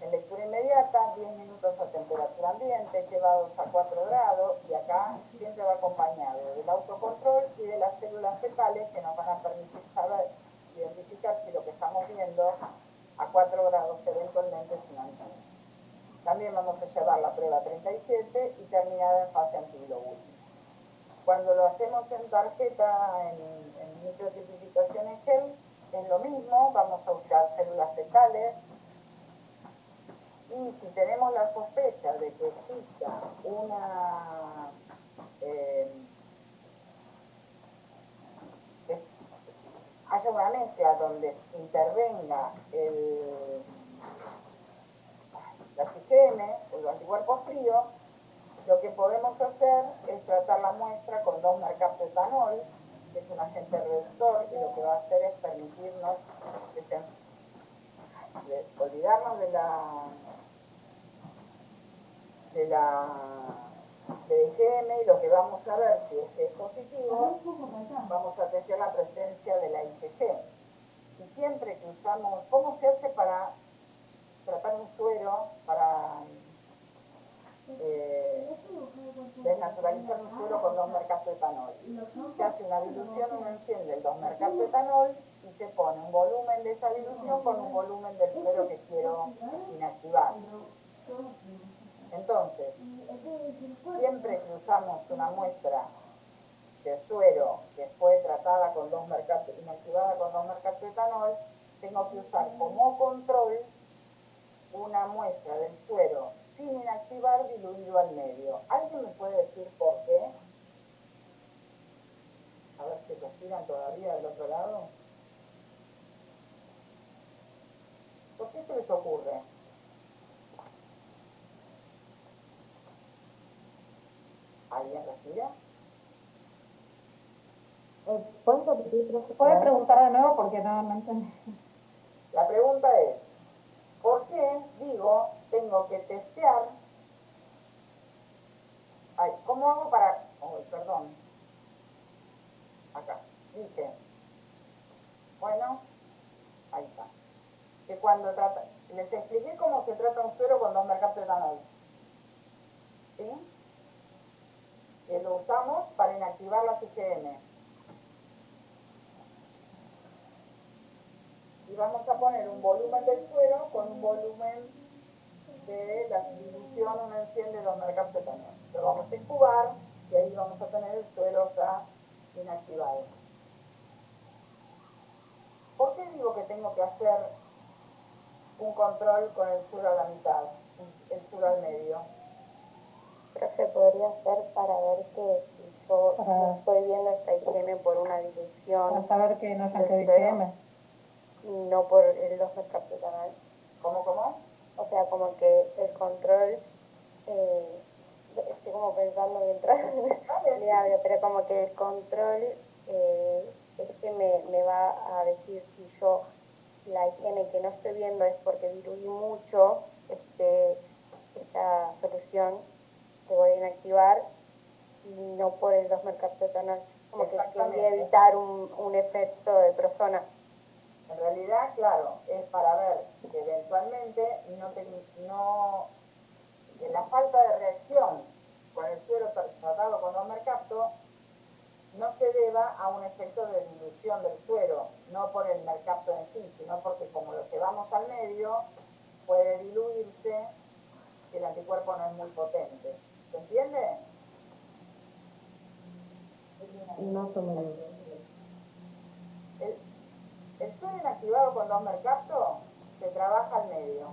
en lectura inmediata, 10 minutos a temperatura ambiente, llevados a 4 grados, y acá siempre va acompañado del autocontrol y de las células fetales que nos van a permitir saber, identificar si lo que estamos viendo a 4 grados eventualmente es un antígeno. También vamos a llevar la prueba 37 y terminada en fase antiglobulina. Cuando lo hacemos en tarjeta, en microtipificación en gel, es lo mismo, vamos a usar células fetales. Y si tenemos la sospecha de que exista haya una mezcla donde intervenga las IgM o los anticuerpos fríos, lo que podemos hacer es tratar la muestra con 2-mercaptoetanol, que es un agente reductor, y lo que va a hacer es permitirnos olvidarnos del IgM, y lo que vamos a ver si es que es positivo, vamos a testear la presencia de la IgG. Y siempre que usamos, ¿cómo se hace para tratar un suero, para desnaturalizar un suero con 2-mercaptoetanol? Se hace una dilución 1:100 del 2-mercaptoetanol y se pone un volumen de esa dilución con un volumen del suero que quiero inactivar. Entonces, siempre que usamos una muestra de suero que fue tratada con inactivada con 2-mercaptoetanol, tengo que usar como control una muestra del suero sin inactivar diluido al medio. ¿Alguien me puede decir por qué? A ver si respiran todavía del otro lado. ¿Por qué se les ocurre? ¿Alguien respira? ¿Puedes repetir? ¿Puedes preguntar de nuevo? Porque no entendí. La pregunta es, ¿por qué, digo, tengo que testear? Ay, ¿cómo hago para...? Oh, perdón. Acá, dije. Bueno, ahí está. Que cuando les expliqué cómo se trata un suero con 2-mercaptoetanol. ¿Sí? Que lo usamos para inactivar las IgM. Y vamos a poner un volumen del suero con un volumen de la dilución 1:100 de 2-mercaptoetanol. Lo vamos a incubar y ahí vamos a tener el suero ya inactivado. ¿Por qué digo que tengo que hacer un control con el suero a la mitad, el suero al medio? Profe, podría ser para ver que si yo no estoy viendo esta IgM por una dilución. Para saber que no hayan del quedado suero, IgM. y no por el 2-mercaptoetanol. ¿Cómo? O sea, como que el control, estoy como pensando mientras le hablo, pero como que el control me va a decir si yo la IgM que no estoy viendo es porque diluí mucho esta solución que voy a inactivar y no por el 2 mercaptoetanol. Como que Exactamente. quería evitar un efecto de persona. En realidad, claro, es para ver que eventualmente que la falta de reacción con el suero tratado con 2 mercapto no se deba a un efecto de dilución del suero, no por el mercapto en sí, sino porque como lo llevamos al medio, puede diluirse si el anticuerpo no es muy potente. ¿Se entiende? Más o menos. El suero inactivado con 2 mercapto se trabaja al medio,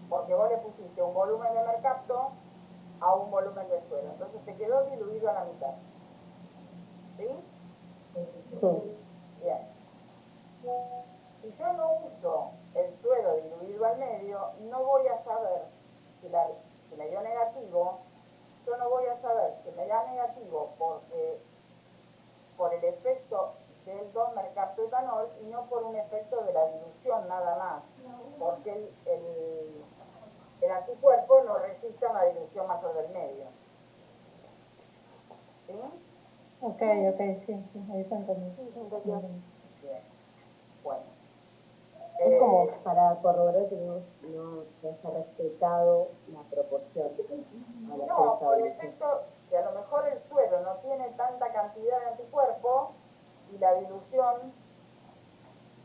porque vos le pusiste un volumen de mercapto a un volumen de suero, entonces te quedó diluido a la mitad. ¿Sí? Sí. Bien. Si yo no uso el suero diluido al medio, no voy a saber si me dio negativo. Yo no voy a saber si me da negativo por el efecto del 2 mercaptoetanol y no por un efecto de la dilución nada más, porque el anticuerpo no resiste a una dilución mayor del medio. ¿Sí? Ok, sí, ahí se entendió. Sí, se entendió. Bien. Bueno. Es como para corroborar que no se haya respetado la proporción. No, por el efecto que a lo mejor el suero no tiene tanta cantidad de anticuerpo y la dilución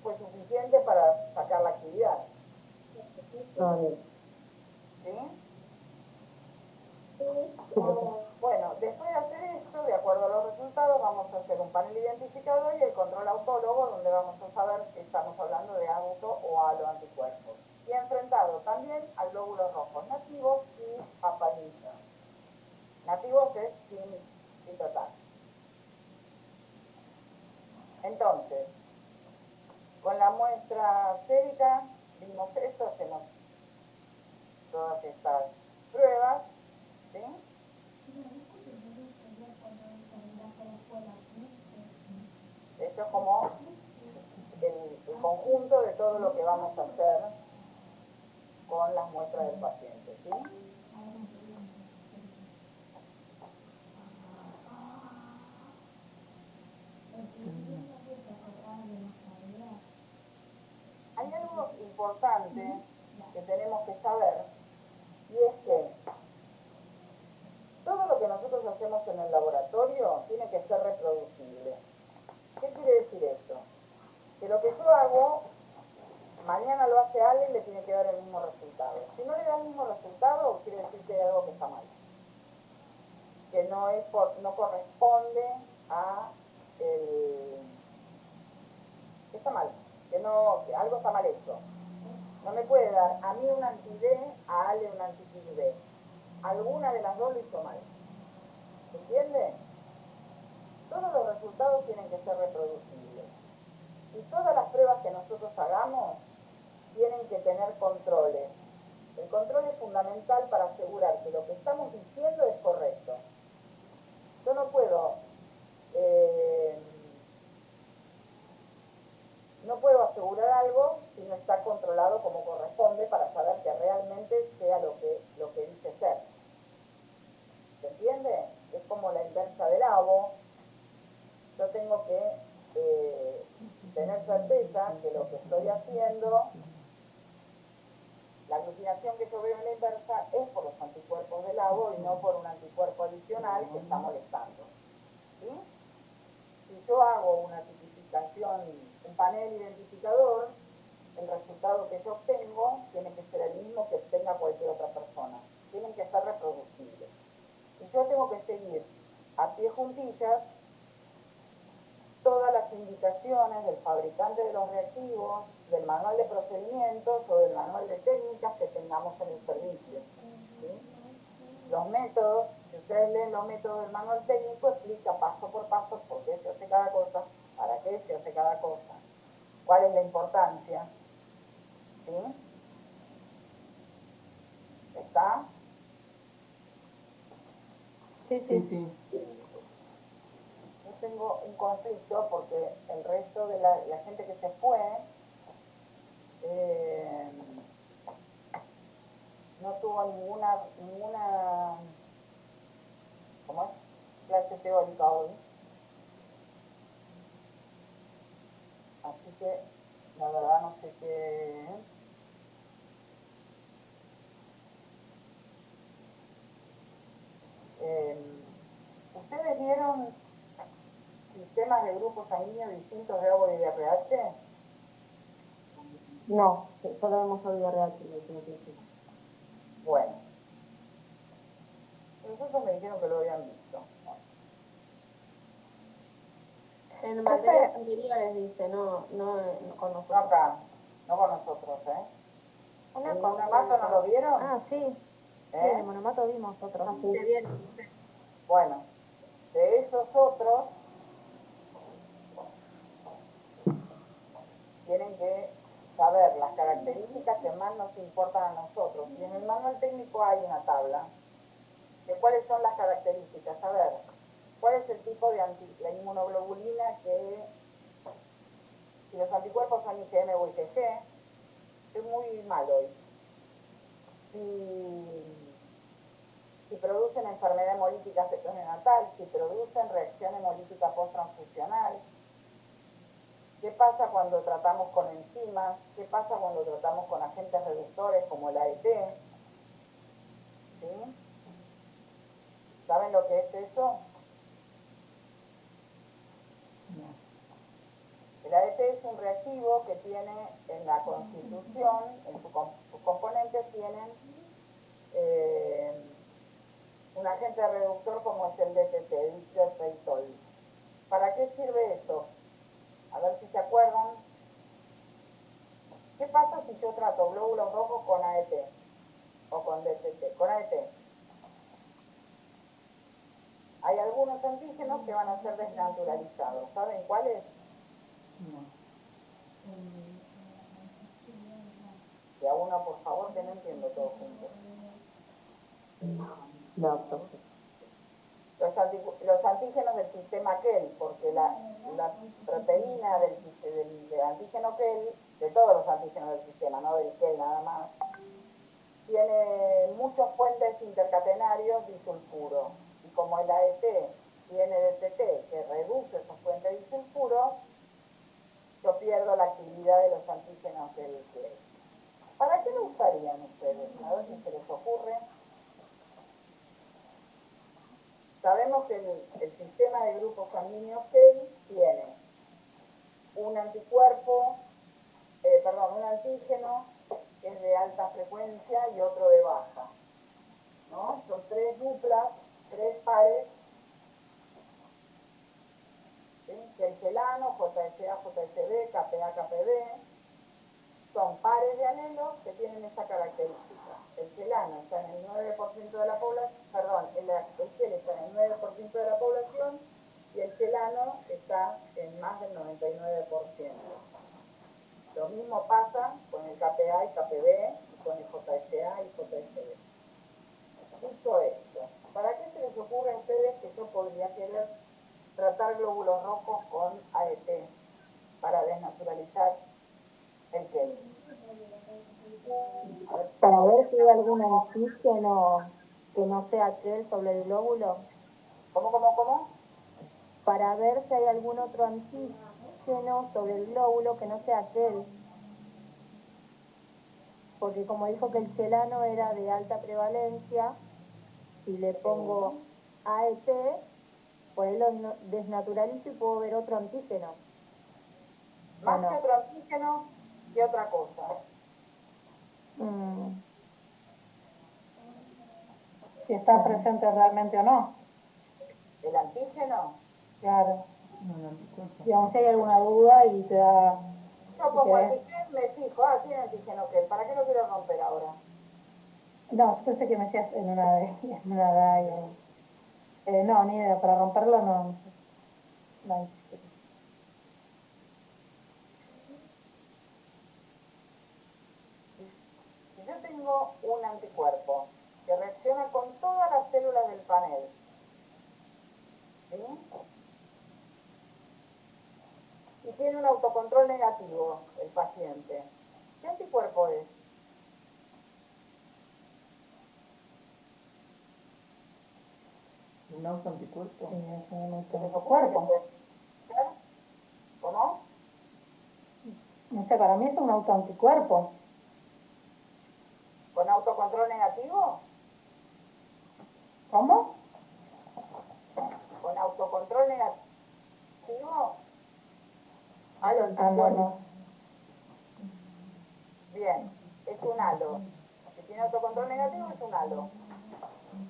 fue suficiente para sacar la actividad. ¿Sí? Bueno, después de hacer esto, de acuerdo a los resultados, vamos a hacer un panel identificador y el control autólogo, donde vamos a saber si estamos hablando de auto o halo anticuerpos. Y enfrentado también a glóbulos rojos nativos y a paliza. Nativos es sin tratar. Entonces, con la muestra sérica vimos esto, hacemos todas estas pruebas, ¿sí? Esto es como el conjunto de todo lo que vamos a hacer con las muestras del paciente, ¿sí? Hay algo importante que tenemos que saber y es que todo lo que nosotros hacemos en el laboratorio tiene que ser reproducible. ¿Qué quiere decir eso? Que lo que yo hago, mañana lo hace alguien y le tiene que dar el mismo resultado. Si no le da el mismo resultado, quiere decir que hay algo que está mal. Que no corresponde a está mal, que algo está mal hecho. No me puede dar a mí un anti-D, a Ale un anti-TIC-D. Alguna de las dos lo hizo mal. ¿Se entiende? Todos los resultados tienen que ser reproducibles. Y todas las pruebas que nosotros hagamos tienen que tener controles. El control es fundamental para asegurar que lo que estamos diciendo es correcto. Yo no puedo asegurar algo si no está controlado como corresponde para saber que realmente sea lo que dice ser. ¿Se entiende? Es como la inversa del ABO. Yo tengo que tener certeza que lo que estoy haciendo, la aglutinación que yo veo en la inversa es por los anticuerpos del ABO y no por un anticuerpo adicional que está molestando. ¿Sí? Si yo hago una tipificación, un panel identificador, el resultado que yo obtengo tiene que ser el mismo que obtenga cualquier otra persona. Tienen que ser reproducibles. Y yo tengo que seguir a pie juntillas todas las indicaciones del fabricante de los reactivos, del manual de procedimientos o del manual de técnicas que tengamos en el servicio. ¿Sí? Los métodos, si ustedes leen los métodos del manual técnico, explica paso por paso por qué se hace cada cosa, para qué se hace cada cosa, cuál es la importancia. ¿Sí? ¿Está? Sí. Yo tengo un conflicto porque el resto de la gente que se fue no tuvo ninguna, ¿cómo es? teórica hoy. Así que la verdad no sé qué. ¿Ustedes vieron sistemas de grupos sanguíneos distintos de ABO y de RH? No, solo hemos oído RH. Bueno. Los otros me dijeron que lo habían visto. En materias anteriores dice, no con nosotros. No acá, no con nosotros, ¿eh? ¿En monomato no lo vieron? Ah, sí. Sí, en el monomato vimos otros. Sí. Bueno, de esos otros tienen que saber las características que más nos importan a nosotros. Y en el manual técnico hay una tabla de cuáles son las características. A ver, cuál es el tipo de la inmunoglobulina que, si los anticuerpos son IgM o IgG, estoy muy mal hoy. Si producen enfermedad hemolítica neonatal, si producen reacción hemolítica posttransfusional, qué pasa cuando tratamos con enzimas, qué pasa cuando tratamos con agentes reductores como el AET, ¿sí? ¿Saben lo que es eso? El AET es un reactivo que tiene en la constitución, en sus componentes tienen un agente reductor como es el DTT, ditrioteitol. ¿Para qué sirve eso? A ver si se acuerdan. ¿Qué pasa si yo trato glóbulos rojos con AET o con DTT? Con AET. Hay algunos antígenos que van a ser desnaturalizados. ¿Saben cuáles? No. Que a uno, por favor, que no entiendo todo junto. No. Los antígenos del sistema KEL, porque la proteína del antígeno KEL, de todos los antígenos del sistema, no del KEL nada más, tiene muchos puentes intercatenarios disulfuro. Y como el AET tiene DTT que reduce esos puentes disulfuro, yo pierdo la actividad de los antígenos del KEL. ¿Para qué lo usarían ustedes? A ver si se les ocurre. Sabemos que el sistema de grupos sanguíneos KEL tiene un anticuerpo, un antígeno que es de alta frecuencia y otro de baja, ¿no? Son tres duplas, tres pares, ¿sí? Que el chelano, JSA, JSB, KPA, KPB, son pares de alelos que tienen esa característica. El chelano está en el 9% de la población, el KEL está en el 9% de la población y el chelano está en más del 99%. Lo mismo pasa con el KPA y KPB y con el JSA y JSB. Dicho esto, ¿para qué se les ocurre a ustedes que yo podría querer tratar glóbulos rojos con AET para desnaturalizar el KEL? Para ver si hay algún antígeno que no sea KEL sobre el glóbulo. ¿Cómo? Para ver si hay algún otro antígeno sobre el glóbulo que no sea KEL. Porque como dijo que el chelano era de alta prevalencia, si le pongo AET, por ahí lo desnaturalizo y puedo ver otro antígeno. Más que otro antígeno, ¿qué otra cosa? Si está presente realmente o no. ¿El antígeno? Claro. Digamos, si hay alguna duda y te da... Yo pongo antígeno, me fijo, tiene antígeno KEL, ¿para qué lo quiero romper ahora? No, yo pensé que me decías en una DAI. No, ni idea, para romperlo no sé. No, Si yo tengo un anticuerpo que reacciona con todas las células del panel, ¿sí? Y tiene un autocontrol negativo el paciente, ¿qué anticuerpo es? ¿Un autoanticuerpo? Sí, es un ¿Se les ocurre que autoanticuerpo. puede ser? ¿Cómo? No sé, para mí es un autoanticuerpo. ¿Con autocontrol negativo? ¿Cómo? ¿Con autocontrol negativo? No, no. Bien, es un halo. Si tiene autocontrol negativo, es un halo.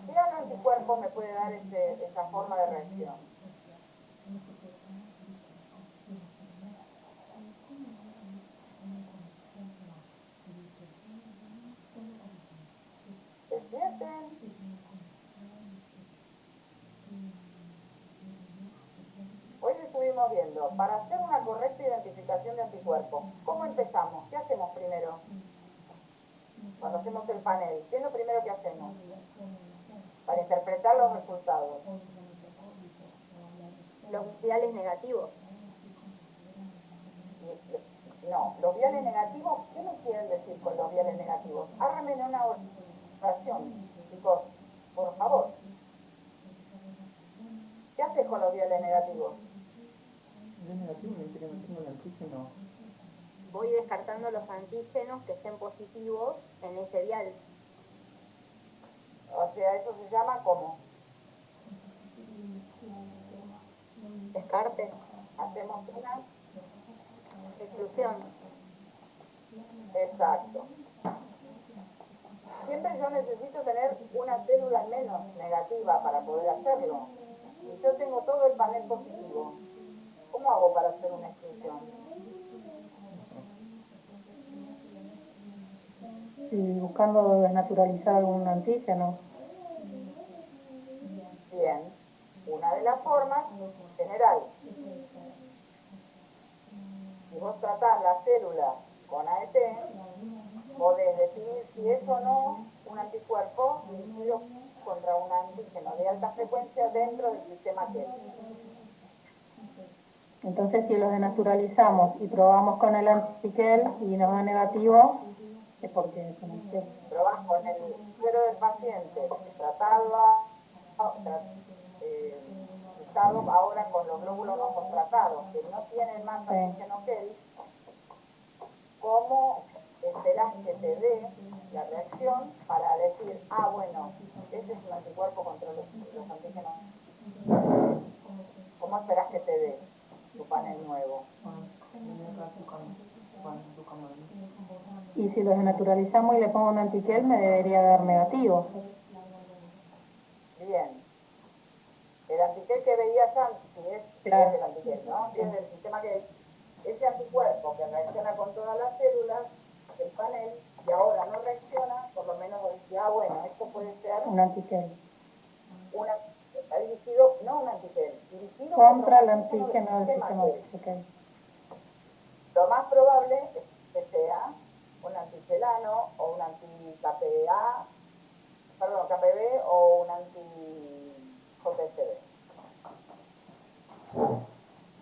¿Qué halo anticuerpo me puede dar esa forma de reacción? Despierten. Hoy lo estuvimos viendo. Para hacer una correcta identificación de anticuerpos, ¿cómo empezamos? ¿Qué hacemos primero? Cuando hacemos el panel, ¿qué es lo primero que hacemos? Para interpretar los resultados. Los viales negativos. No, los viales negativos, ¿qué me quieren decir con los viales negativos? Háganme una oración, chicos, por favor. ¿Qué haces con los viales negativos? El negativo me dice que no tengo el antígeno. Voy descartando los antígenos que estén positivos en ese vial. O sea, eso se llama ¿cómo? Descarte. Hacemos una exclusión. Exacto. Siempre yo necesito tener una célula menos negativa para poder hacerlo. Si yo tengo todo el panel positivo, ¿cómo hago para hacer una exclusión? Y buscando desnaturalizar algún antígeno. Bien, una de las formas general. Si vos tratás las células con AET, podés definir si es o no un anticuerpo dirigido contra un antígeno de alta frecuencia dentro del sistema Kell. Entonces, si los denaturalizamos y probamos con el antiquel y nos da negativo, es porque es un antiquel. Probás con el suero del paciente tratado usado ahora con los glóbulos rojos tratados, que no tienen más antígeno Kell. ¿Cómo esperás que te dé la reacción para decir, ah, bueno, este es un anticuerpo contra los antígenos? ¿Cómo esperás que te dé tu panel nuevo? Y si los denaturalizamos y le pongo un antiquel, me debería dar negativo. Bien. El antiquel que veías antes, si es del antiquel, ¿no? Si es del sistema que ese anticuerpo que reacciona con todas las células del panel y ahora no reacciona, por lo menos vos decís, ah, bueno, esto puede ser un antiquel. Está dirigido, no un antiquel, dirigido contra el antígeno antígeno del sistema Kell. Lo más probable es que sea un antichelano o un anti-KPA, perdón, KPB o un anti-JSB.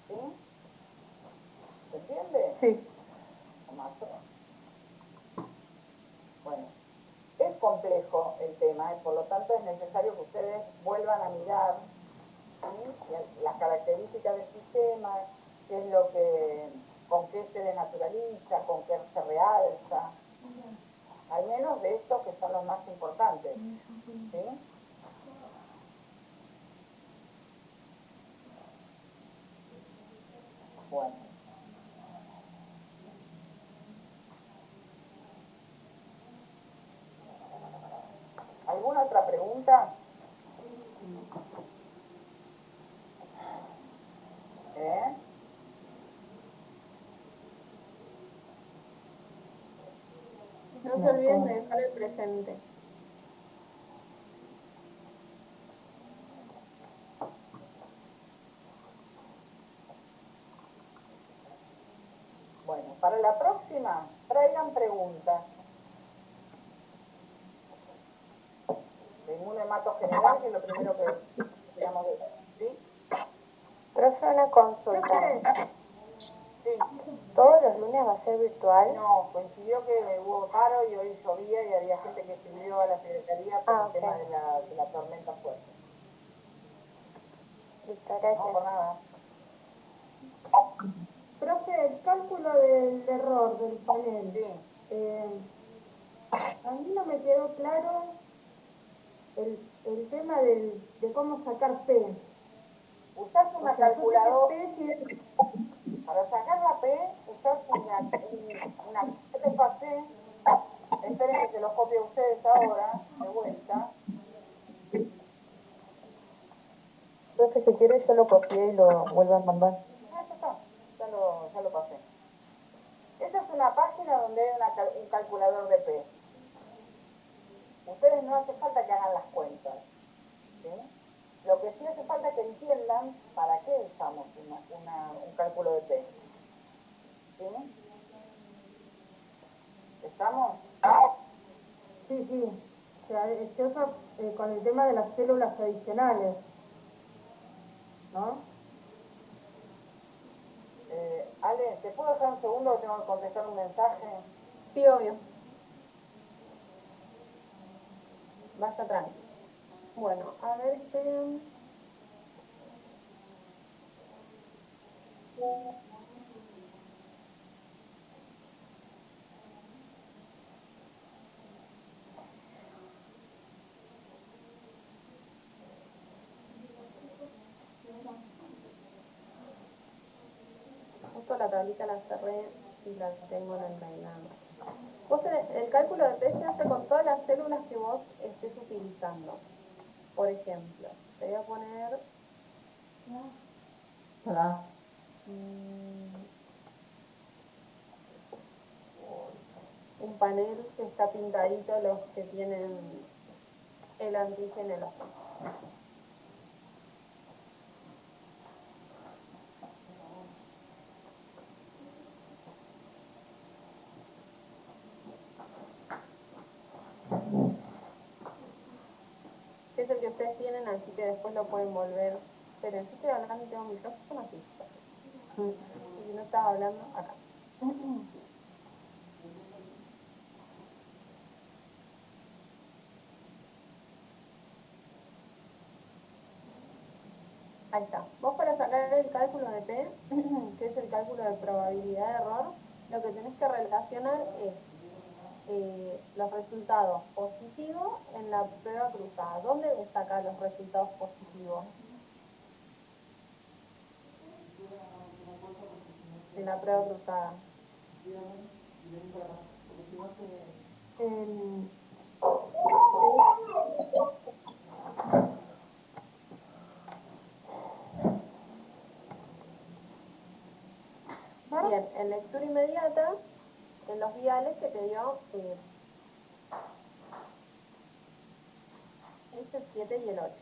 ¿Sí? ¿Se entiende? Sí. Más o menos. Bueno, es complejo el tema y por lo tanto es necesario que ustedes vuelvan a mirar, ¿sí?, las características del sistema, qué es lo que, con qué se denaturaliza, con qué se realza, al menos de estos que son los más importantes, ¿sí? Bueno. ¿Alguna otra pregunta? No se olviden de dejar el presente. Bueno, para la próxima, traigan preguntas. De inmunemato general, que es lo primero que digamos, ¿sí? Profe, una consulta. Sí. ¿Todos los lunes va a ser virtual? No, coincidió que hubo paro y hoy llovía y había gente que escribió a la secretaría por el tema de la tormenta fuerte. Listo, gracias. No, por nada. Profe, el cálculo del error del panel. Sí. A mí no me quedó claro el tema de cómo sacar P. Usás una calculadora. P, Para sacar la P, usás yo les pasé, esperen que se los copie a ustedes ahora, de vuelta. Profe, si quiere yo lo copié y lo vuelvo a mandar. Ah, ya está, ya lo pasé. Esa es una página donde hay un calculador de P. Ustedes no hace falta que hagan las cuentas, ¿sí? Lo que sí hace falta que entiendan para qué usamos un cálculo de P. ¿Sí? ¿Estamos? sí, sí. O sea, se usa con el tema de las células adicionales, ¿no? Ale, ¿te puedo dejar un segundo que tengo que contestar un mensaje? Sí, obvio. Vaya tranqui. Bueno, a ver, esperen. Justo la tablita la cerré y la tengo en el mail nada más. El cálculo de P se hace con todas las células que vos estés utilizando. Por ejemplo, te voy a poner un panel que está pintadito, los que tienen el antígeno en los campos. Que es el que ustedes tienen, así que después lo pueden volver. Pero yo estoy hablando y tengo micrófono, así. Si no estaba hablando, acá. Ahí está. Vos para sacar el cálculo de P, que es el cálculo de probabilidad de error, lo que tenés que relacionar es los resultados positivos en la prueba cruzada. ¿Dónde ves acá los resultados positivos? En la prueba cruzada. Bien, en lectura inmediata, en los viales que te dio es el 7 y el 8.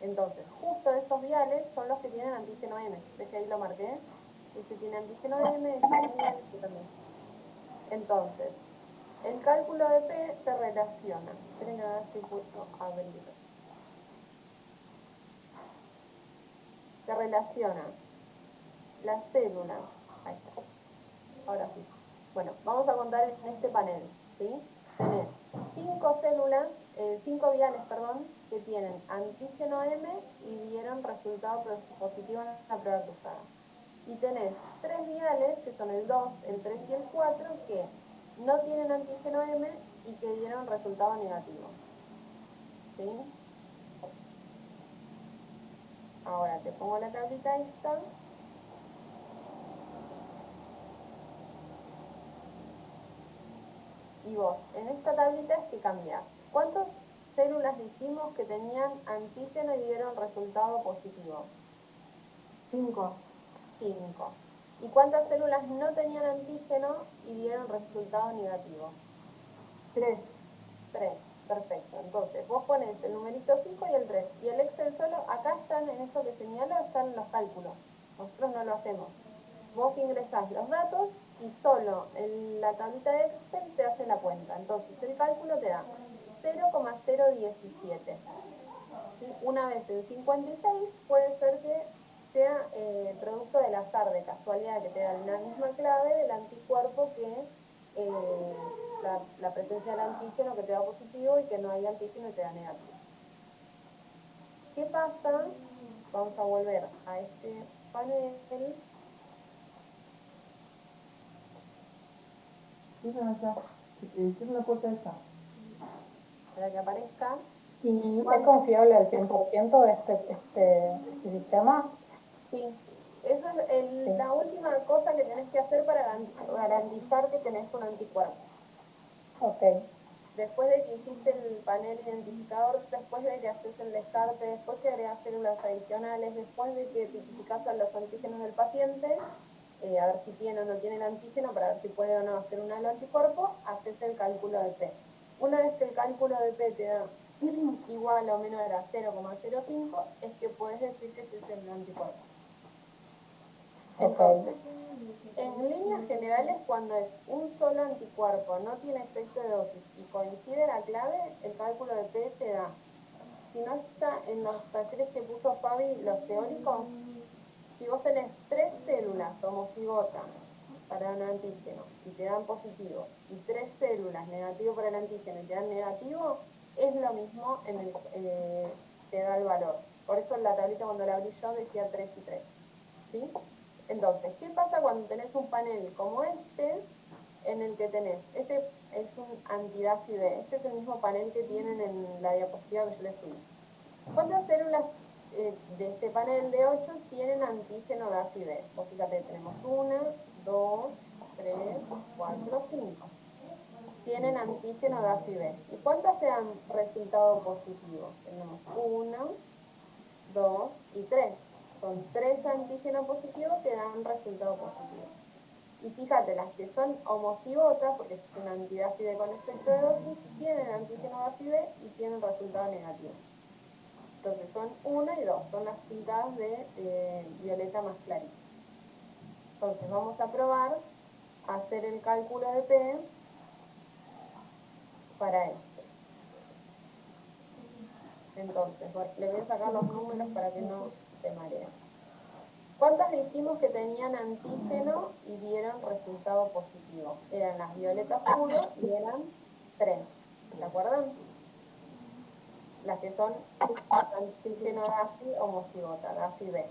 Entonces, justo esos viales son los que tienen antígeno M. ¿Ves que ahí lo marqué? Este tiene antígeno M, este también, este también. Entonces, el cálculo de P te relaciona. Esperen que ahora estoy puesto a abrir. Te relaciona las células. Ahí está. Ahora sí. Bueno, vamos a contar en este panel, ¿sí? Tenés 5 células, 5 viales, perdón, que tienen antígeno M y dieron resultado positivo en la prueba cruzada. Y tenés 3 viales, que son el 2, el 3 y el 4, que no tienen antígeno M y que dieron resultado negativo. ¿Sí? Ahora te pongo la tablita esta. Y vos, en esta tablita es que cambiás. ¿Cuántas células dijimos que tenían antígeno y dieron resultado positivo? 5. 5. ¿Y cuántas células no tenían antígeno y dieron resultado negativo? 3. 3. Perfecto. Entonces, vos pones el numerito 5 y el 3. Y el Excel solo, acá están, en esto que señalo, están los cálculos. Nosotros no lo hacemos. Vos ingresás los datos y solo en la tablita de Excel te hace la cuenta. Entonces, el cálculo te da 0,017. ¿Sí? Una vez en 56 puede ser que sea producto del azar, de casualidad, que te dan la misma clave del anticuerpo que la presencia del antígeno que te da positivo y que no hay antígeno y te da negativo. ¿Qué pasa vamos a volver a este panel. Cierran allá. Cierran la puerta esa. Para que aparezca. ¿Y es confiable al 100% este sistema? Sí. Eso es la última cosa que tenés que hacer para garantizar que tenés un anticuerpo. Ok. Después de que hiciste el panel identificador, después de que haces el descarte, después que agregas células adicionales, después de que tipificas a los antígenos del paciente, a ver si tiene o no tiene el antígeno, para ver si puede o no hacer un anticuerpo, haces el cálculo de P. Una vez que el cálculo de P te da igual o menor a 0,05, es que puedes decir que ese es el anticuerpo. Entonces, en líneas generales, cuando es un solo anticuerpo, no tiene efecto de dosis y coincide la clave, el cálculo de P te da. Si no está en los talleres que puso Fabi, los teóricos, si vos tenés 3 células homocigotas para un antígeno y te dan positivo, y 3 células negativo para el antígeno y te dan negativo, es lo mismo te da el valor. Por eso en la tablita cuando la abrí yo decía 3 y 3. ¿Sí? Entonces, ¿qué pasa cuando tenés un panel como este, en el que tenés, este es un anti-DAFI-B, este es el mismo panel que tienen en la diapositiva que yo les subí. ¿Cuántas células de este panel de 8 tienen antígeno DAFI-B? Vos fíjate, tenemos 1, 2, 3, 4, 5. Tienen antígeno DAFI-B. ¿Y cuántas te dan resultado positivo? Tenemos 1, 2 y 3. Son 3 antígenos positivos que dan resultado positivo. Y fíjate, las que son homocigotas, porque es una anti-DAFI-B con efecto de dosis, tienen antígeno DAFI-B y tienen resultado negativo. Entonces son 1 y 2, son las pintadas de violeta más clarito. Entonces vamos a probar a hacer el cálculo de P para este. Entonces, le voy a sacar los números para que no se mareen. ¿Cuántas dijimos que tenían antígeno y dieron resultado positivo? Eran las violetas puro y eran 3. ¿Se acuerdan? Las que son antígeno DAFI homocigota, DAFI-B.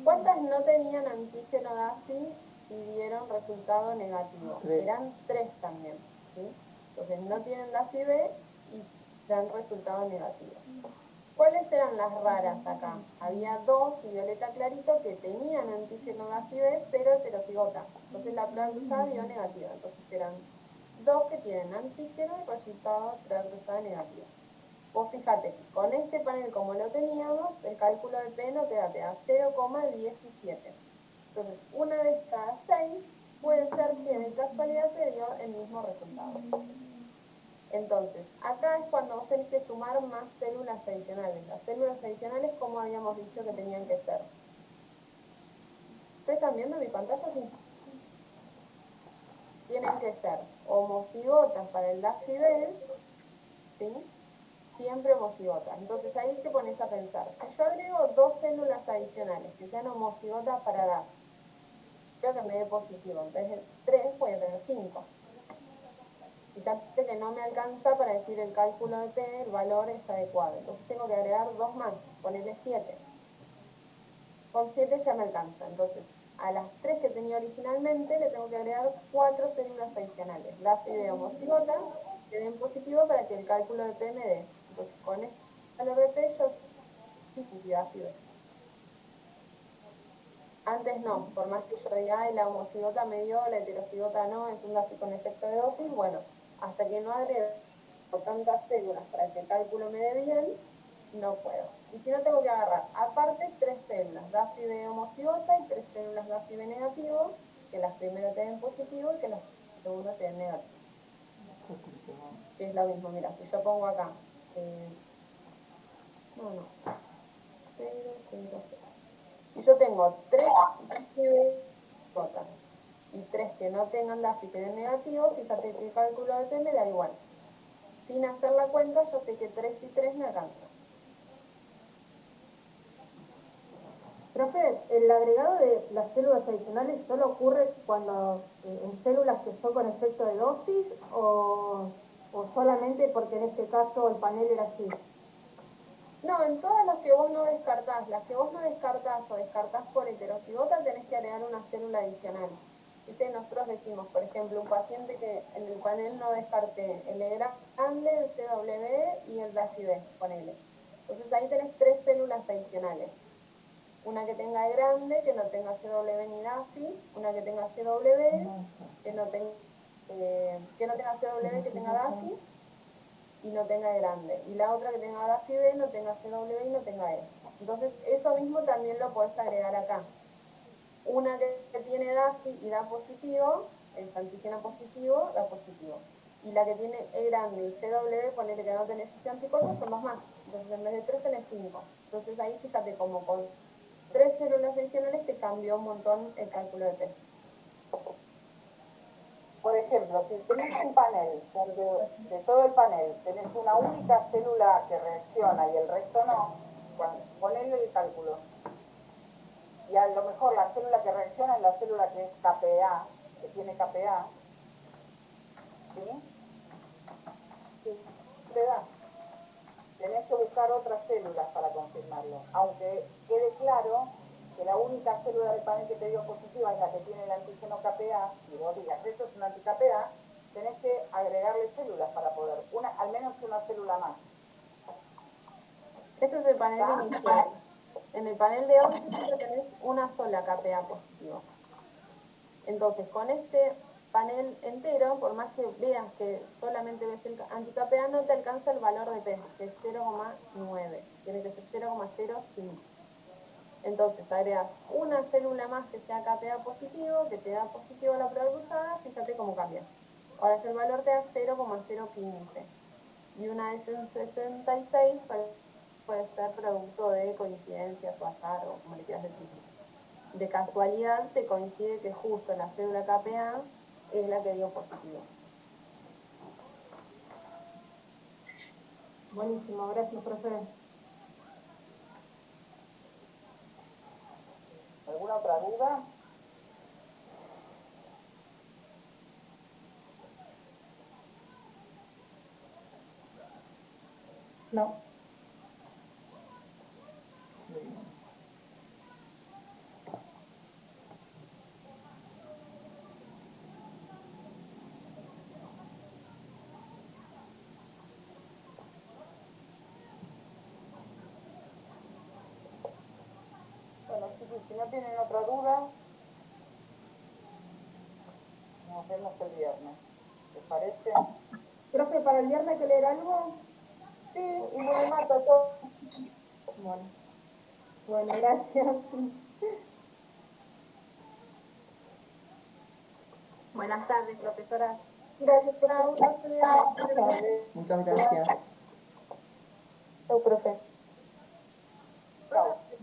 ¿Cuántas no tenían antígeno DAFI y dieron resultado negativo? 3. Eran 3 también, ¿sí? Entonces no tienen DAFI-B y dan resultado negativo. ¿Cuáles eran las raras acá? Había 2, violeta clarito, que tenían antígeno DAFI-B, pero heterocigota. Entonces la prueba cruzada dio negativa. Entonces eran 2 que tienen antígeno y resultado prueba cruzada negativa. Vos fíjate, con este panel como lo teníamos, el cálculo de P no te da 0,17. Entonces, una vez cada 6 puede ser que de casualidad te dio el mismo resultado. Entonces, acá es cuando vos tenés que sumar más células adicionales. Las células adicionales, como habíamos dicho que tenían que ser. ¿Ustedes están viendo mi pantalla? Sí. Tienen que ser homocigotas para el DAFI-B, ¿sí? Siempre homocigotas. Entonces ahí te pones a pensar, si yo agrego 2 células adicionales que sean homocigotas para DAF, creo que me dé positivo, en vez de 3 voy a tener 5. Fíjate que no me alcanza para decir el cálculo de P, el valor es adecuado. Entonces tengo que agregar 2 más, ponerle 7. Con 7 ya me alcanza. Entonces, a las 3 que tenía originalmente le tengo que agregar 4 células adicionales. DAFI-B homocigota, que den positivo para que el cálculo de P me dé. Entonces, con este valor de P yo sí fui DAFI-B. Antes no, por más que yo diga, ay, la homocigota me dio, la heterocigota no, es un DAFI con efecto de dosis, bueno, hasta que no agrego tantas células para que el cálculo me dé bien, no puedo. Y si no, tengo que agarrar, aparte, 3 células, DAFI-B homocigota y 3 células DAFI-B negativo, que las primeras te den positivo y que las segundas te den negativo. Que es lo mismo, mira, si yo pongo acá, 0, 0, 0. Si yo tengo 3 DAFI-B y 3 que no tengan DAFI que den negativo, fíjate que el cálculo de P me da igual. Sin hacer la cuenta, yo sé que 3 y 3 me alcanzan. Profe, ¿el agregado de las células adicionales solo ocurre cuando en células que son con efecto de dosis o solamente porque en este caso el panel era así? No, en todas las que vos no descartás, las que vos no descartás o descartás por heterocigota, tenés que agregar una célula adicional. ¿Viste? Nosotros decimos, por ejemplo, un paciente que en el panel no descarté el E grande, el CW y el DAFI-B, ponele. Entonces ahí tenés 3 células adicionales. Una que tenga E grande, que no tenga CW ni DAFI, una que tenga CW, que no tenga CW, que tenga DAFI, y no tenga E grande. Y la otra que tenga DAFI-B, no tenga CW y no tenga E. Entonces, eso mismo también lo podés agregar acá. Una que tiene DAFI y da positivo, es antígeno positivo, da positivo. Y la que tiene E grande y CW, ponele que no tenés ese anticuerpo, son 2 más. Entonces, en vez de 3 tenés 5. Entonces, ahí fíjate como con 3 células adicionales te cambió un montón el cálculo de P. Por ejemplo, si tenés un panel donde de todo el panel tenés una única célula que reacciona y el resto no, ponele el cálculo. Y a lo mejor la célula que reacciona es la célula que es KPA, que tiene KPA, ¿sí? Te da. Tenés que buscar otras células para confirmarlo, aunque quede claro que la única célula del panel que te dio positiva es la que tiene el antígeno KPA, y vos digas, esto es un anti-KPA, tenés que agregarle células para poder, al menos una célula más. Este es el panel inicial. En el panel de 11 siempre tenés una sola KPA positiva. Entonces, con este panel entero, por más que veas que solamente ves el anti-KPA, no te alcanza el valor de P, que es 0,9. Tiene que ser 0,05. Entonces, agregas una célula más que sea KPA positivo, que te da positivo a la prueba cruzada, fíjate cómo cambia. Ahora ya el valor te da 0,015. Y una de 66 puede ser producto de coincidencias o azar, o como le quieras decir. De casualidad te coincide que justo la célula KPA es la que dio positivo. Buenísimo, gracias, profe. ¿Alguna otra duda? No. Bueno, chicos, si no tienen otra duda, nos vemos el viernes. ¿Les parece? Profe, ¿para el viernes hay que leer algo? Sí, y me mata todo. Bueno, gracias. Buenas tardes, profesora. Gracias, profe. Muchas gracias. Chau, profe.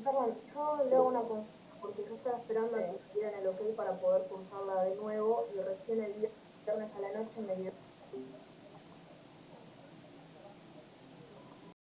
Perdón, yo le hago una consulta, porque yo estaba esperando a que me dieran el ok para poder cursarla de nuevo, y recién el viernes a la noche me dio